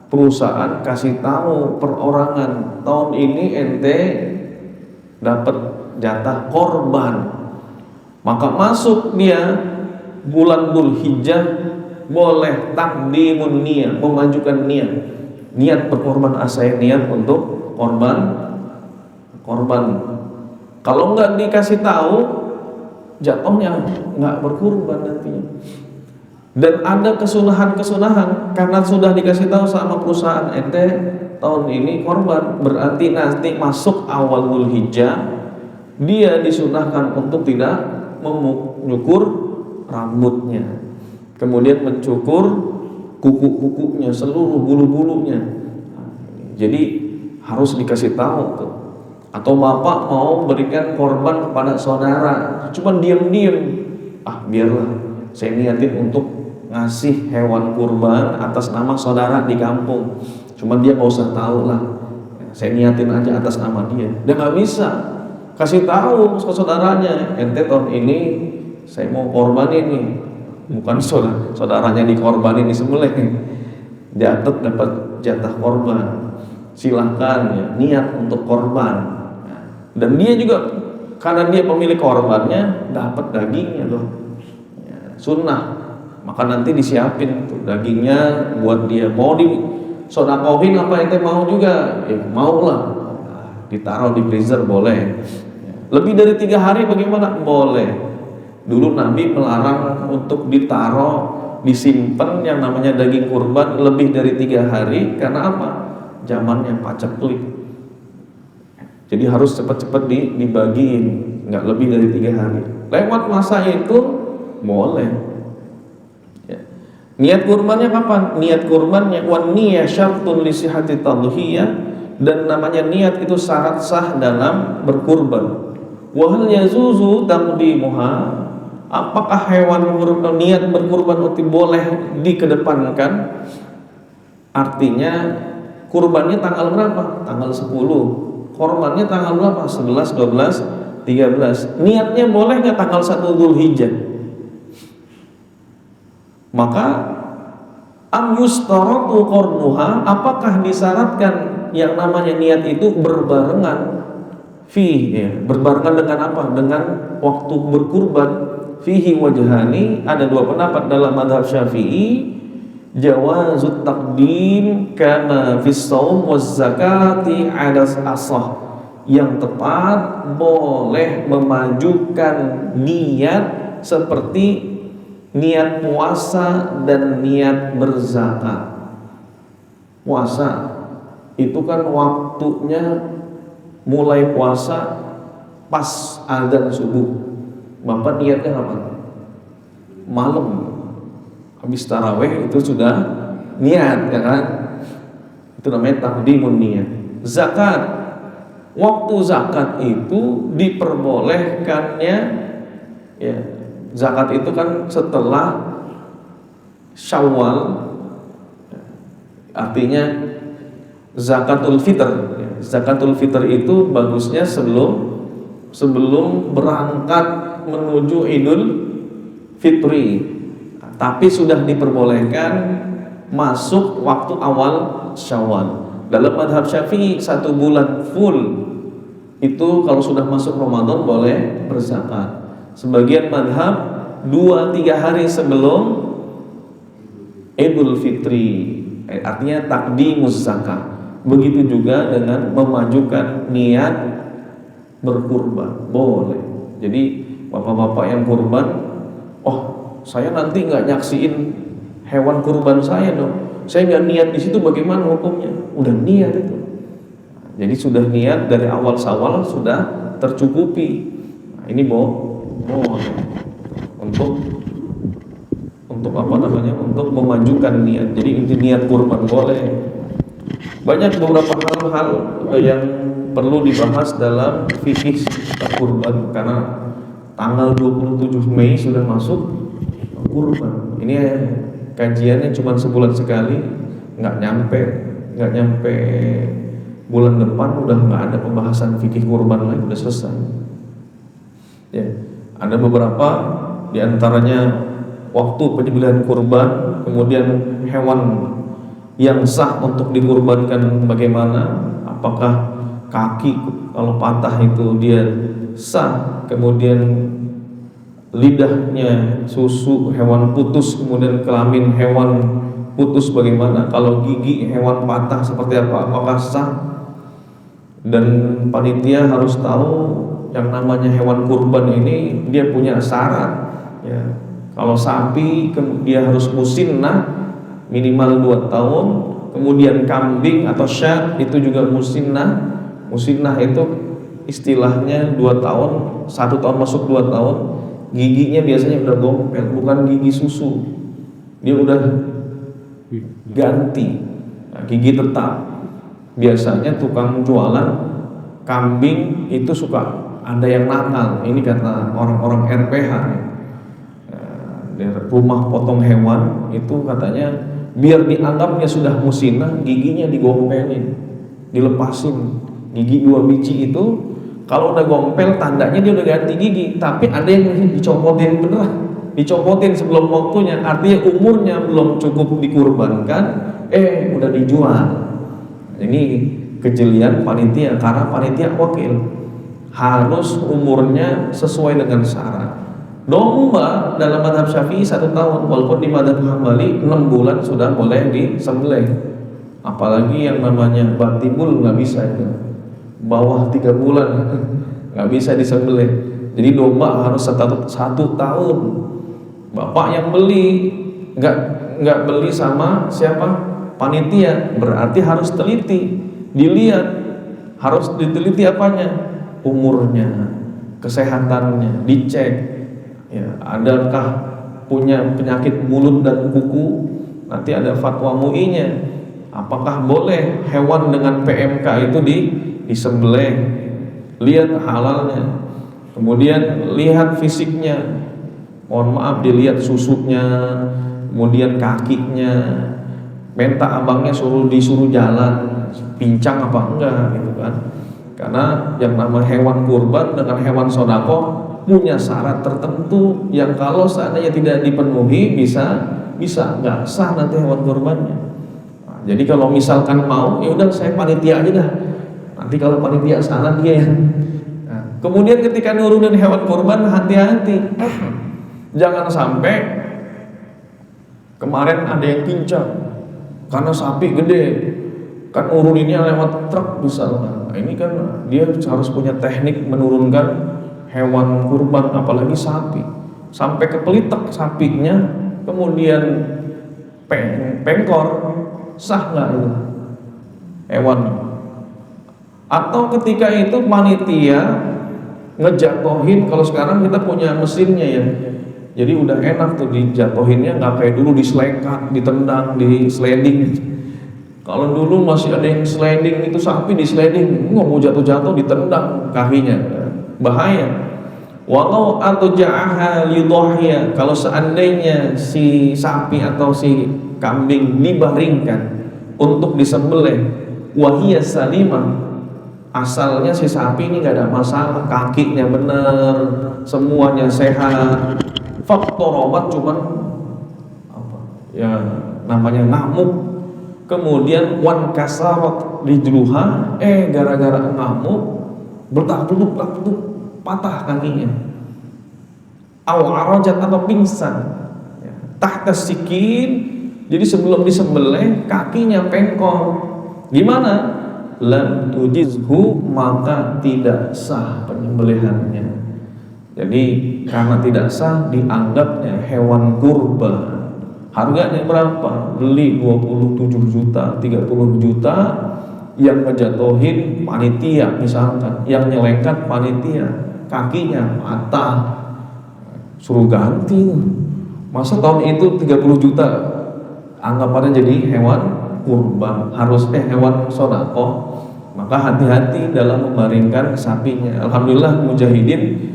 perusahaan kasih tahu perorangan, tahun ini ente dapat jatah korban. Maka masuk dia bulan Dzulhijjah, boleh takdimun niat, memajukan niat berkorban, saya niat untuk korban. Kalau nggak dikasih tahu, jatuhnya nggak berkurban nantinya. Dan ada kesunahan karena sudah dikasih tahu sama perusahaan, ente tahun ini korban, berarti nanti masuk awal Dzulhijjah dia disunahkan untuk tidak menyukur rambutnya, kemudian mencukur kuku-kukunya, seluruh bulu-bulunya. Jadi harus dikasih tahu tuh. Atau bapak mau berikan korban kepada saudara, cuman diam-diam, biarlah saya niatin untuk ngasih hewan kurban atas nama saudara di kampung, cuman dia nggak usah tahu lah, saya niatin aja atas nama dia. Dia nggak bisa kasih tahu ke saudaranya, ente tahun ini saya mau korban ini, bukan saudaranya dikorbanin, disembelih, jatuh dapat jatah korban, silahkan ya, niat untuk korban. Dan dia juga karena dia pemilik korbannya dapat dagingnya loh, ya, sunnah. Maka nanti disiapin tuh dagingnya buat dia. Mau disodakohin apa ente mau juga, mau lah, ditaruh di freezer boleh. Lebih dari 3 hari bagaimana? Boleh. Dulu Nabi melarang untuk ditaruh, disimpan yang namanya daging kurban lebih dari 3 hari. Karena apa? Zamannya paceklik. Jadi harus cepat-cepat dibagiin, nggak lebih dari 3 hari. Lewat masa itu boleh. Ya. Niat kurbannya kapan? Niat kurbannya wan niyah syartun li sihhati tadhiyah, dan namanya niat itu syarat sah dalam berkurban. Wa hal yazuzu taqdimuha, apakah hewan niat berkurban itu boleh dikedepankan? Artinya kurbannya tanggal berapa? Tanggal 10. Korbannya tanggal berapa? 11, 12, 13. Niatnya boleh nggak tanggal 1 Dzulhijjah? Maka am yustaratu qarnuha, apakah disyaratkan yang namanya niat itu berbarengan berbarengan dengan apa? Dengan waktu berkurban. Fihi wajhani, ada 2 pendapat dalam mazhab Syafi'i. Jawazut taqdim kama fis shaum waz zakati ala asah, yang tepat boleh memajukan niat seperti niat puasa dan niat berzakat. Puasa itu kan waktunya mulai puasa pas azan subuh. Bapak niatnya kapan? Malam. Habis taraweh itu sudah niat, ya kan? Itu namanya taqdimun niat. Zakat, waktu zakat itu diperbolehkannya, ya, zakat itu kan setelah Syawal, artinya zakatul fitr. Zakatul fitr itu bagusnya sebelum berangkat menuju Idul Fitri. Tapi sudah diperbolehkan masuk waktu awal Syawal. Dalam mazhab Syafi'i 1 bulan full itu kalau sudah masuk Ramadan boleh berzakat. Sebagian mazhab 2-3 hari sebelum Idul Fitri, artinya taqdimuz zakat. Begitu juga dengan memajukan niat berkurban, boleh. Jadi bapak-bapak yang kurban, saya nanti nggak nyaksiin hewan kurban saya dong. Saya nggak niat di situ, bagaimana hukumnya? Udah niat itu. Jadi sudah niat dari awal Syawal sudah tercukupi. Nah, ini boleh untuk apa namanya? Untuk memajukan niat. Jadi inti niat kurban boleh. Banyak beberapa hal-hal yang perlu dibahas dalam fikih kurban, karena tanggal 27 Mei sudah masuk kurban. Ini kajiannya cuma sebulan sekali, nggak nyampe bulan depan udah nggak ada pembahasan fikih kurban lagi, udah selesai. Ya, ada beberapa diantaranya waktu penyembelihan kurban, kemudian hewan yang sah untuk dikurbankan bagaimana, apakah kaki kalau patah itu dia sah, kemudian lidahnya, susu hewan putus, kemudian kelamin hewan putus bagaimana, kalau gigi hewan patah seperti apa, apakah sah. Dan panitia harus tahu yang namanya hewan kurban ini dia punya syarat, ya. Kalau sapi dia harus musinnah minimal 2 tahun, kemudian kambing atau syah itu juga musinnah. Musinnah itu istilahnya 2 tahun, 1 tahun masuk 2 tahun. Giginya biasanya udah gompel, bukan gigi susu, dia udah ganti. Nah, gigi tetap. Biasanya tukang jualan kambing itu suka ada yang nakal. Ini kata orang-orang RPH, rumah potong hewan itu katanya biar dianggapnya sudah musinnah, giginya digompelin, dilepasin. Gigi 2 biji itu kalau udah gompel tandanya dia udah ganti gigi, tapi ada yang dicopotin beneran, dicopotin sebelum waktunya, artinya umurnya belum cukup dikurbankan, udah dijual. Ini kejelian panitia, karena panitia wakil harus umurnya sesuai dengan syarat. Domba dalam mazhab Syafi'i 1 tahun, walaupun di mazhab Hambali 6 bulan sudah boleh disembelih. Apalagi yang namanya batibul nggak bisa itu, bawah 3 bulan nggak bisa disembelih. Jadi domba harus 1 tahun. Bapak yang beli nggak beli sama siapa? Panitia. Berarti harus teliti, dilihat harus diteliti apanya, umurnya, kesehatannya, dicek, ya, adakah punya penyakit mulut dan kuku, nanti ada fatwa MUI-nya, apakah boleh hewan dengan PMK itu disembelih, lihat halalnya, kemudian lihat fisiknya, mohon maaf dilihat susuknya, kemudian kakinya, minta abangnya disuruh jalan, pincang apa enggak gitu kan. Karena yang nama hewan kurban dengan hewan sodako punya syarat tertentu yang kalau seandainya tidak dipenuhi bisa nggak sah nanti hewan kurbannya. Nah, jadi kalau misalkan mau, ya udah saya panitia aja dah. Nanti kalau panitia salah dia ya. Nah, kemudian ketika nurunin hewan kurban, hati-hati, jangan sampai kemarin ada yang pincang karena sapi gede, kan nuruninnya lewat truk misalnya. Nah, ini kan dia harus punya teknik menurunkan hewan kurban, apalagi sapi, sampai kepelitek sapinya, kemudian pengkor, sah nggak itu hewan? Atau ketika itu panitia ngejatohin, kalau sekarang kita punya mesinnya ya, jadi udah enak tuh dijatohinnya, nggak kayak dulu diselengkat, ditendang, di sliding. Kalau dulu masih ada yang sliding, itu sapi di sliding, nggak mau jatuh-jatuh ditendang kakinya, bahaya. Walau atau ja'aha lidhahya, kalau seandainya si sapi atau si kambing dibaringkan untuk disembelih, wahiyya salimah, asalnya si sapi ini nggak ada masalah, kakinya benar, semuanya sehat, faktorobat cuman apa ya namanya ngamuk, kemudian wan kasarat rijluha, gara-gara ngamuk bertak-tuk patah kakinya, aw arajat atau pingsan, ya, tahta sikin, jadi sebelum disembelih kakinya pengkor, gimana? Lam tujizhu, maka tidak sah penyembelihannya. Jadi karena tidak sah, dianggapnya hewan kurban. Harganya berapa? Beli 27 juta, 30 juta, yang ngejatuhin panitia misalkan, yang nyelengkat panitia, kakinya patah, suruh ganti. Masa tahun itu 30 juta anggapannya jadi hewan kurban, harus hewan sodako. Maka hati-hati dalam membaringkan sapinya. Alhamdulillah mujahidin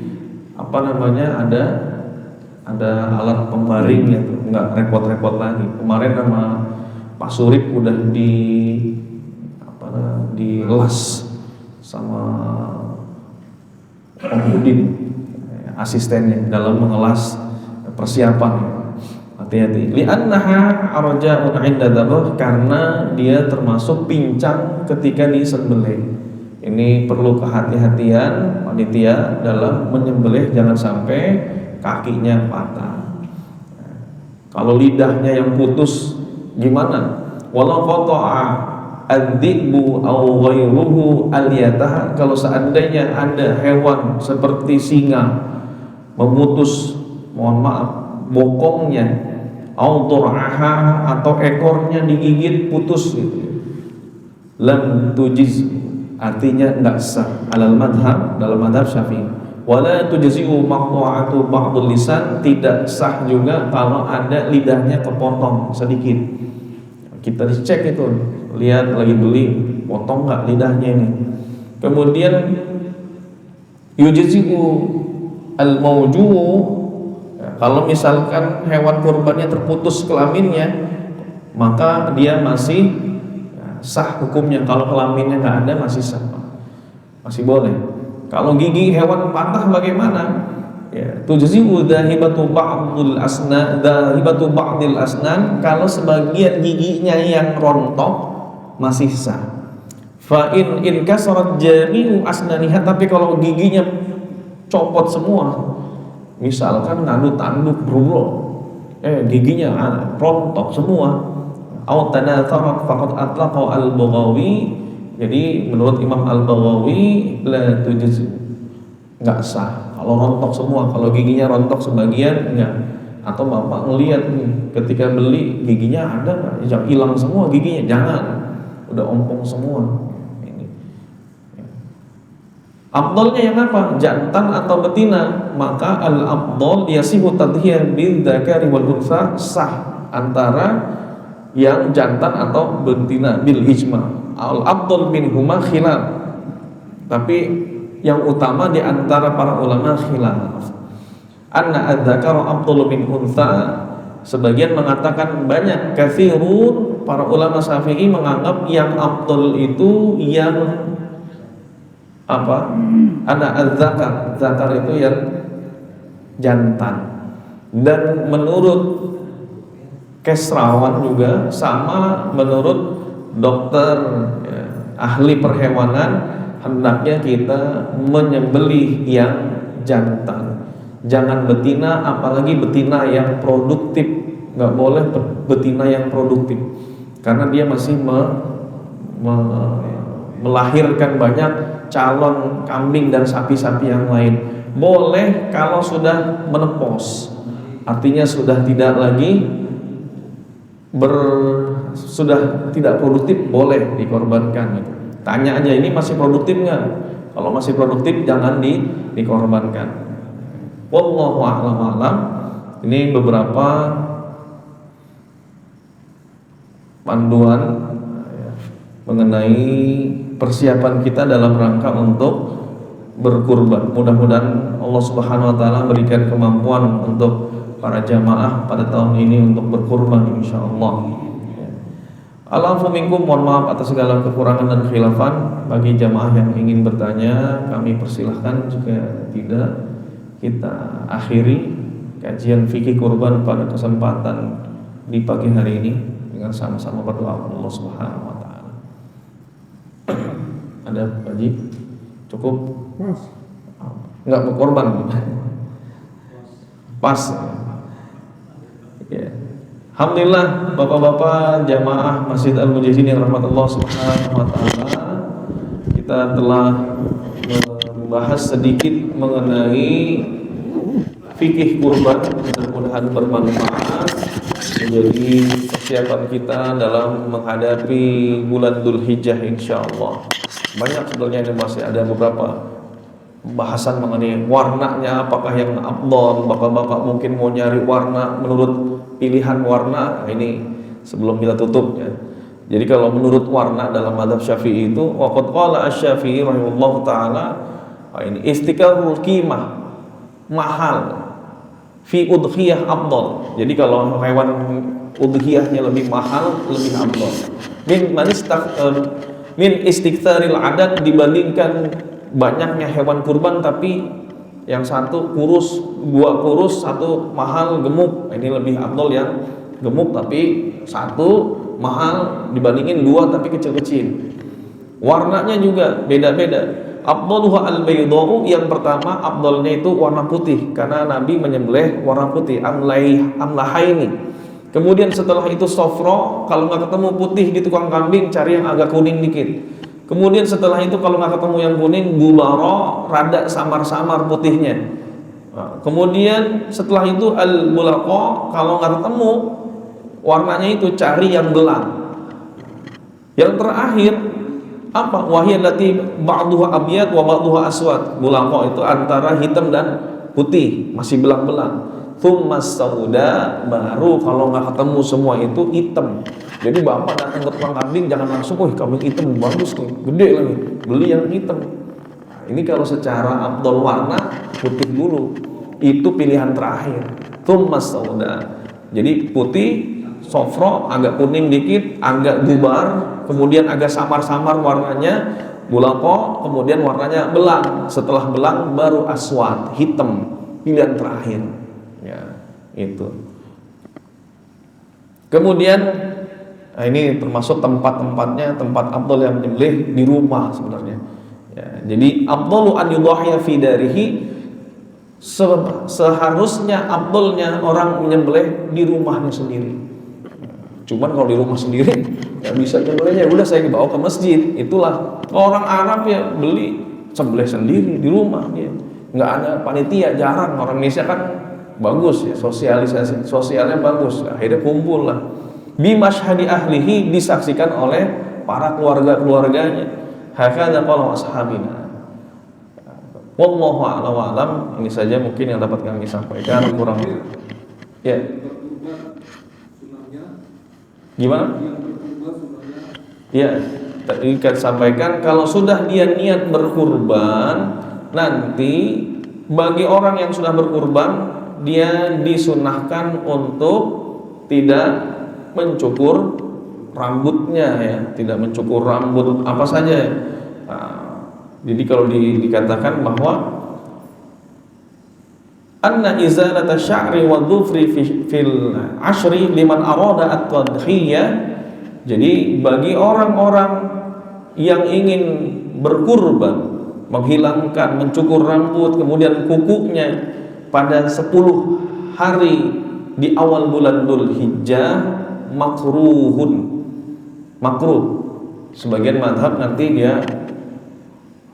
ada alat pembaring ya, nggak repot-repot lagi. Kemarin sama Pak Surip udah dilas sama Om Udin, asistennya, dalam mengelas persiapan. Hati-hati, li'annaha arja'un 'inda dzabh, karena dia termasuk pincang ketika disembelih. Ini perlu kehati-hatian panitia dalam menyembelih, jangan sampai kakinya patah. Kalau lidahnya yang putus gimana? Walau qata'a ad-dhi'bu aw ghairuhu aliyataha, kalau seandainya ada hewan seperti singa memutus, mohon maaf, bokongnya, aw tur'aha, atau ekornya digigit putus gitu, lam tujiz, artinya enggak sah alal madhab, dalam madhab Syafi'i. Wala tujzi'u maqtu'atu ba'dul lisan, tidak sah juga kalau ada lidahnya kepotong sedikit. Kita dicek itu, lihat lagi beli, potong nggak lidahnya ini. Kemudian yujzi'u al-mawju'u, kalau misalkan hewan kurbannya terputus kelaminnya, maka dia masih sah hukumnya. Kalau kelaminnya nggak ada, masih sah, masih boleh. Kalau gigi hewan patah bagaimana? Ya, tujzi'u dhahibatu ba'dil asnan, dhahibatu ba'dil asnan, kalau sebagian giginya yang rontok masih sah. Fa in kasarat jami'u asnaniha, tapi kalau giginya copot semua, misalkan ngadu tanduk berulang, giginya rontok semua, au tanatharat faqad atlaqa al-Baghawi. Jadi menurut Imam Al-Baghawi, la tujzi, enggak sah kalau rontok semua. Kalau giginya rontok sebagian enggak, atau bapak ngelihat nih ketika beli giginya ada nggak, jangan hilang semua giginya, jangan, udah ompong semua. Ini Afdalnya yang apa? Jantan atau betina? Maka al-afdal yasihu tadhiyah bil dzakari wal untha, sah antara yang jantan atau betina bil ijma. Al-afdal minhuma khilaf. Tapi yang utama di antara para ulama khilaf. Anna adzakara afdalu min untha. Sebagian mengatakan banyak, katsirun, para ulama Syafi'i menganggap yang afdal itu yang apa? Ada az-zakar, zakar itu yang jantan. Dan menurut Kesrawan juga sama, menurut dokter ya, ahli perhewanan, hendaknya kita menyembelih yang jantan, jangan betina, apalagi betina yang produktif. Nggak boleh betina yang produktif karena dia masih melahirkan banyak calon kambing dan sapi-sapi yang lain. Boleh kalau sudah menepos, artinya sudah tidak lagi sudah tidak produktif, boleh dikorbankan. Tanya aja, ini masih produktif nggak? Kalau masih produktif jangan dikorbankan. Wallahu a'lam. Ini beberapa panduan mengenai persiapan kita dalam rangka untuk berkurban. Mudah-mudahan Allah Subhanahu wa taala berikan kemampuan untuk para jamaah pada tahun ini untuk berkurban insyaallah. Alafu minkum, mohon maaf atas segala kekurangan dan khilafan. Bagi jamaah yang ingin bertanya, kami persilahkan. Jika tidak, kita akhiri kajian fikih kurban pada kesempatan di pagi hari ini dengan sama-sama berdoa kepada Allah Subhanahu wa taala. Ada Pak Haji? Cukup? Enggak mau korban? Pas. Ya. Alhamdulillah Bapak-bapak jamaah Masjid Al-Mujahidin yang rahmat Allah Subhanahu wa taala, kita telah membahas sedikit mengenai fikih kurban. Mudah-mudahan bermanfaat menjadi persiapan kita dalam menghadapi bulan Dzulhijjah insyaallah. Banyak sebenarnya, ini masih ada beberapa bahasan mengenai warnanya, apakah yang afdal. Bapak-bapak mungkin mau nyari warna menurut pilihan warna. Nah, ini sebelum kita tutup ya. Jadi kalau menurut warna dalam mazhab Syafi'i itu, waqad qala asy-Syafi'i rahimahullahu taala, ini istiqamul qimah, mahal fi udhiyah afdal. Jadi kalau hewan udhiyahnya lebih mahal, lebih afdal. Min istiqtsaril adad, dibandingkan banyaknya hewan kurban tapi yang satu kurus, dua kurus, satu mahal gemuk. Ini lebih afdal yang gemuk tapi satu mahal dibandingin dua tapi kecil-kecil. Warnanya juga beda-beda. Afdaluha al-baydha'u, yang pertama afdalnya itu warna putih karena Nabi menyembelih warna putih, amlahaini. Kemudian setelah itu sofro, kalau nggak ketemu putih di tukang kambing cari yang agak kuning dikit. Kemudian setelah itu kalau nggak ketemu yang kuning, bularo, rada samar-samar putihnya. Nah, kemudian setelah itu al-bulaqo, kalau nggak ketemu warnanya itu cari yang belang. Yang terakhir apa? Wahiyal lati ba'duha abyad wa ba'duha aswad. Bulaqo itu antara hitam dan putih, masih belang-belang. Tsummas sauda, baru kalau nggak ketemu semua itu hitam. Jadi bapak datang ke tukang kambing jangan langsung, kambing hitam bagus nih, gede lagi, beli yang hitam. Nah, ini kalau secara afdal warna putih dulu, itu pilihan terakhir. Tsummas sauda, jadi putih, sofro, agak kuning dikit, agak gubar, kemudian agak samar-samar warnanya, bulaqo, kemudian warnanya belang. Setelah belang baru aswad, hitam, pilihan terakhir. Ya, itu. Kemudian nah ini termasuk tempat-tempatnya, tempat afdal yang menyembelih di rumah sebenarnya. Ya, jadi afdalu an yudhhiya fi darihi, seharusnya afdalnya orang menyembelih di rumahnya sendiri. Cuman kalau di rumah sendiri nggak bisa nyembelihnya, udah saya bawa ke masjid. Itulah orang Arab ya, beli sembelih sendiri di rumah ya. Nggak ada panitia, jarang. Orang Indonesia kan bagus ya, sosialisasi sosialnya bagus, akhirnya kumpul lah bimashhadi ahlihi, disaksikan oleh para keluarga-keluarganya. Hakadha qala ashabina, Wallahu a'lam wa a'lam. Ini saja mungkin yang dapat kami sampaikan, kurang ya. Gimana? Ya, tadi kita sampaikan kalau sudah dia niat berkurban, nanti bagi orang yang sudah berkurban dia disunahkan untuk tidak mencukur rambutnya ya, tidak mencukur rambut apa saja. Nah, jadi kalau dikatakan bahwa anna izalata sya'ri wa dhufri fil ashri liman arada at-tadhiyah. Jadi bagi orang-orang yang ingin berkurban, menghilangkan, mencukur rambut kemudian kukunya pada 10 hari di awal bulan Dzulhijjah, makruh. Sebagian mazhab nanti dia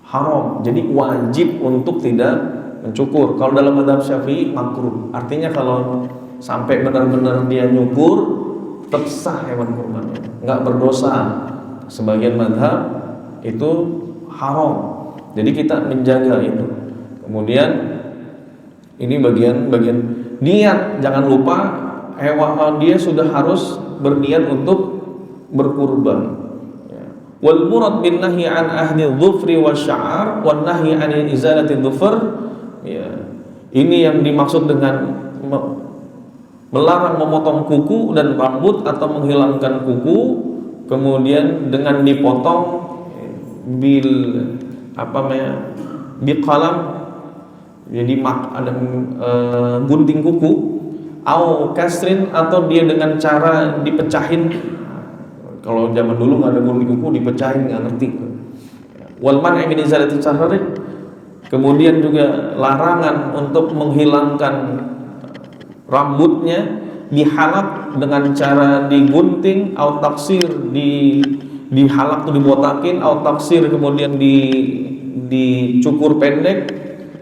haram, jadi wajib untuk tidak mencukur. Kalau dalam mazhab Syafi'i makruh. Artinya kalau sampai benar-benar dia nyukur tetap sah hewan kurbannya, nggak berdosa. Sebagian mazhab itu haram. Jadi kita menjaga itu. Kemudian ini bagian niat, jangan lupa hewan dia sudah harus berniat untuk berkurban. Wal murad bin nahyi an ahdi dhufri wasy'ar wan nahyi an izalati dhufr. Ya. Ini yang dimaksud dengan melarang memotong kuku dan rambut atau menghilangkan kuku, kemudian dengan dipotong biqalam, jadi ada gunting kuku, au kasrin, atau dia dengan cara dipecahin. Kalau zaman dulu nggak ada gunting kuku, dipecahin, nggak ngerti. Wal man'i min izalati syahri, kemudian juga larangan untuk menghilangkan rambutnya, dihalak dengan cara digunting, au taksir, dihalak tuh dibotakin, au taksir kemudian dicukur pendek,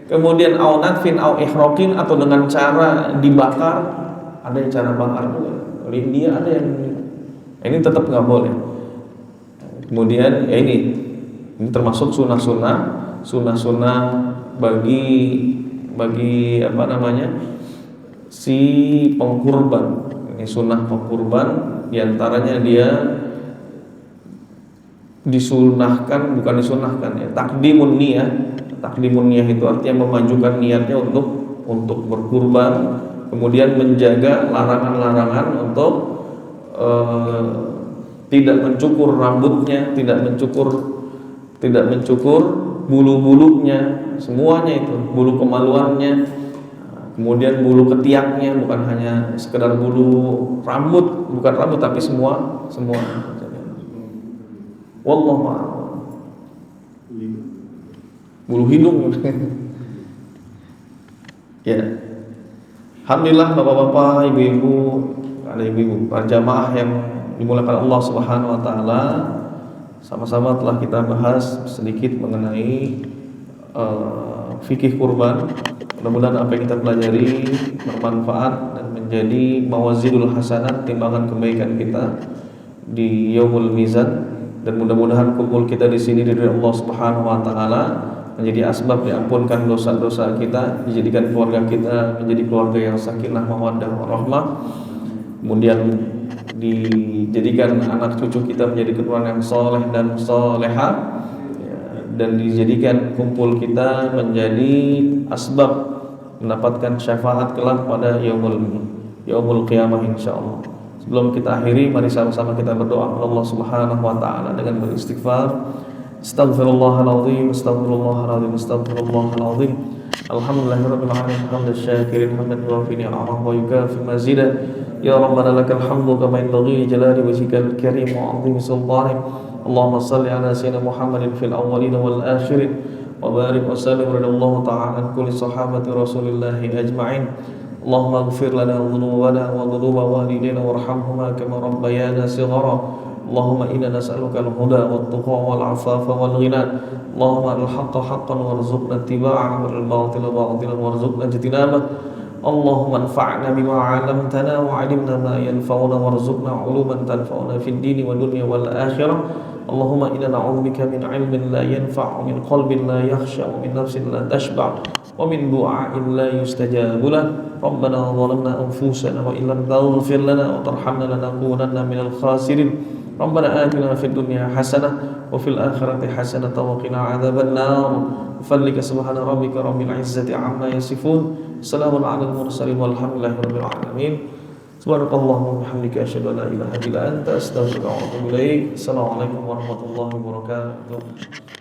kemudian au natfin au ihraqin, atau dengan cara dibakar. Ada yang cara bakar juga. Di India ada yang ini tetap nggak boleh. Kemudian ya ini termasuk sunnah-sunnah bagi apa namanya si pengkurban. Ini sunnah pengkurban, diantaranya dia disunahkan, bukan disunahkan ya, takdimun niyah itu artinya memajukan niatnya untuk berkurban, kemudian menjaga larangan-larangan untuk tidak mencukur rambutnya, tidak mencukur bulu-bulunya, semuanya itu, bulu kemaluannya, kemudian bulu ketiaknya, bukan hanya sekedar bulu rambut, bukan rambut tapi semua. Wallahu a'lam. Bulu hidung. Ya. Alhamdulillah bapak-bapak, ibu-ibu, ada ibu-ibu, para jamaah yang dimuliakan Allah Subhanahu wa taala, sama-sama telah kita bahas sedikit mengenai fikih kurban. Mudah-mudahan apa yang kita pelajari bermanfaat dan menjadi mawazinul hasanat, timbangan kebaikan kita di yaumul mizan, dan mudah-mudahan kumpul kita di sini dari Allah Subhanahu wa taala menjadi asbab diampunkan dosa-dosa kita, dijadikan keluarga kita menjadi keluarga yang sakinah mawaddah warahmah, kemudian dijadikan anak cucu kita menjadi keturunan yang soleh dan soleha, dan dijadikan kumpul kita menjadi asbab mendapatkan syafaat kelak pada yaumul qiyamah insyaallah. Sebelum kita akhiri, mari sama-sama kita berdoa kepada Allah Subhanahu wa taala dengan beristighfar. Astaghfirullahaladzim, astaghfirullahaladzim, astaghfirullahaladzim. Alhamdulillahirabbil alamin, hamdan syakirin, hamdan yuwafi ni'amahu wa yukafi mazidah. Ya Rabbana lakal hamdu kama yanbaghi li jalali wajhikal karim wa 'azimi sultanik. Allahumma shalli ala sayyidina Muhammadin fil awwalin wal akhirin wa barik wa sallim radallahu ta'ala an kulli sahabati Rasulillah ajma'in. Allahumma ighfir lana dhunubana wa dhunuba walidayna warhamhuma kama rabbayana shighara. Allahumma inna nas'aluka al-huda wat-tuqa wal-'afafa wal-ghina. Allahumma al-haqqa haqqan warzuqna ittiba'ahu wal-batila batilan warzuqna ijtinabah. Allahumma anfa'na bima 'allamtana wa 'allimna ma yanfa'una warzuqna 'uluman tanfa'una fid dini wa dunya wal akhirah. Allahumma inna na'udzubika min 'ilmin la yanfa' wa min qalbin la yakhsha wa min nafsin la tashba' wa min du'a'in la yustajabu lah. Rabbana zalamna anfusana wa illam taghfir lana wa tarhamna lanakunanna minal khasirin. Rabbana atina fid dunya hasanah wa fil akhirati hasanah wa qina adzabannar. Fadlika subhana rabbika rabbil izzati amma yasifun. Salamun 'alal mursalin walhamdulillahi rabbil alamin. Subhanakallahumma wa bihamdika asyhadu an la ilaha illa anta astaghfiruka wa atubu ilaik. Assalamualaikum warahmatullahi wabarakatuh.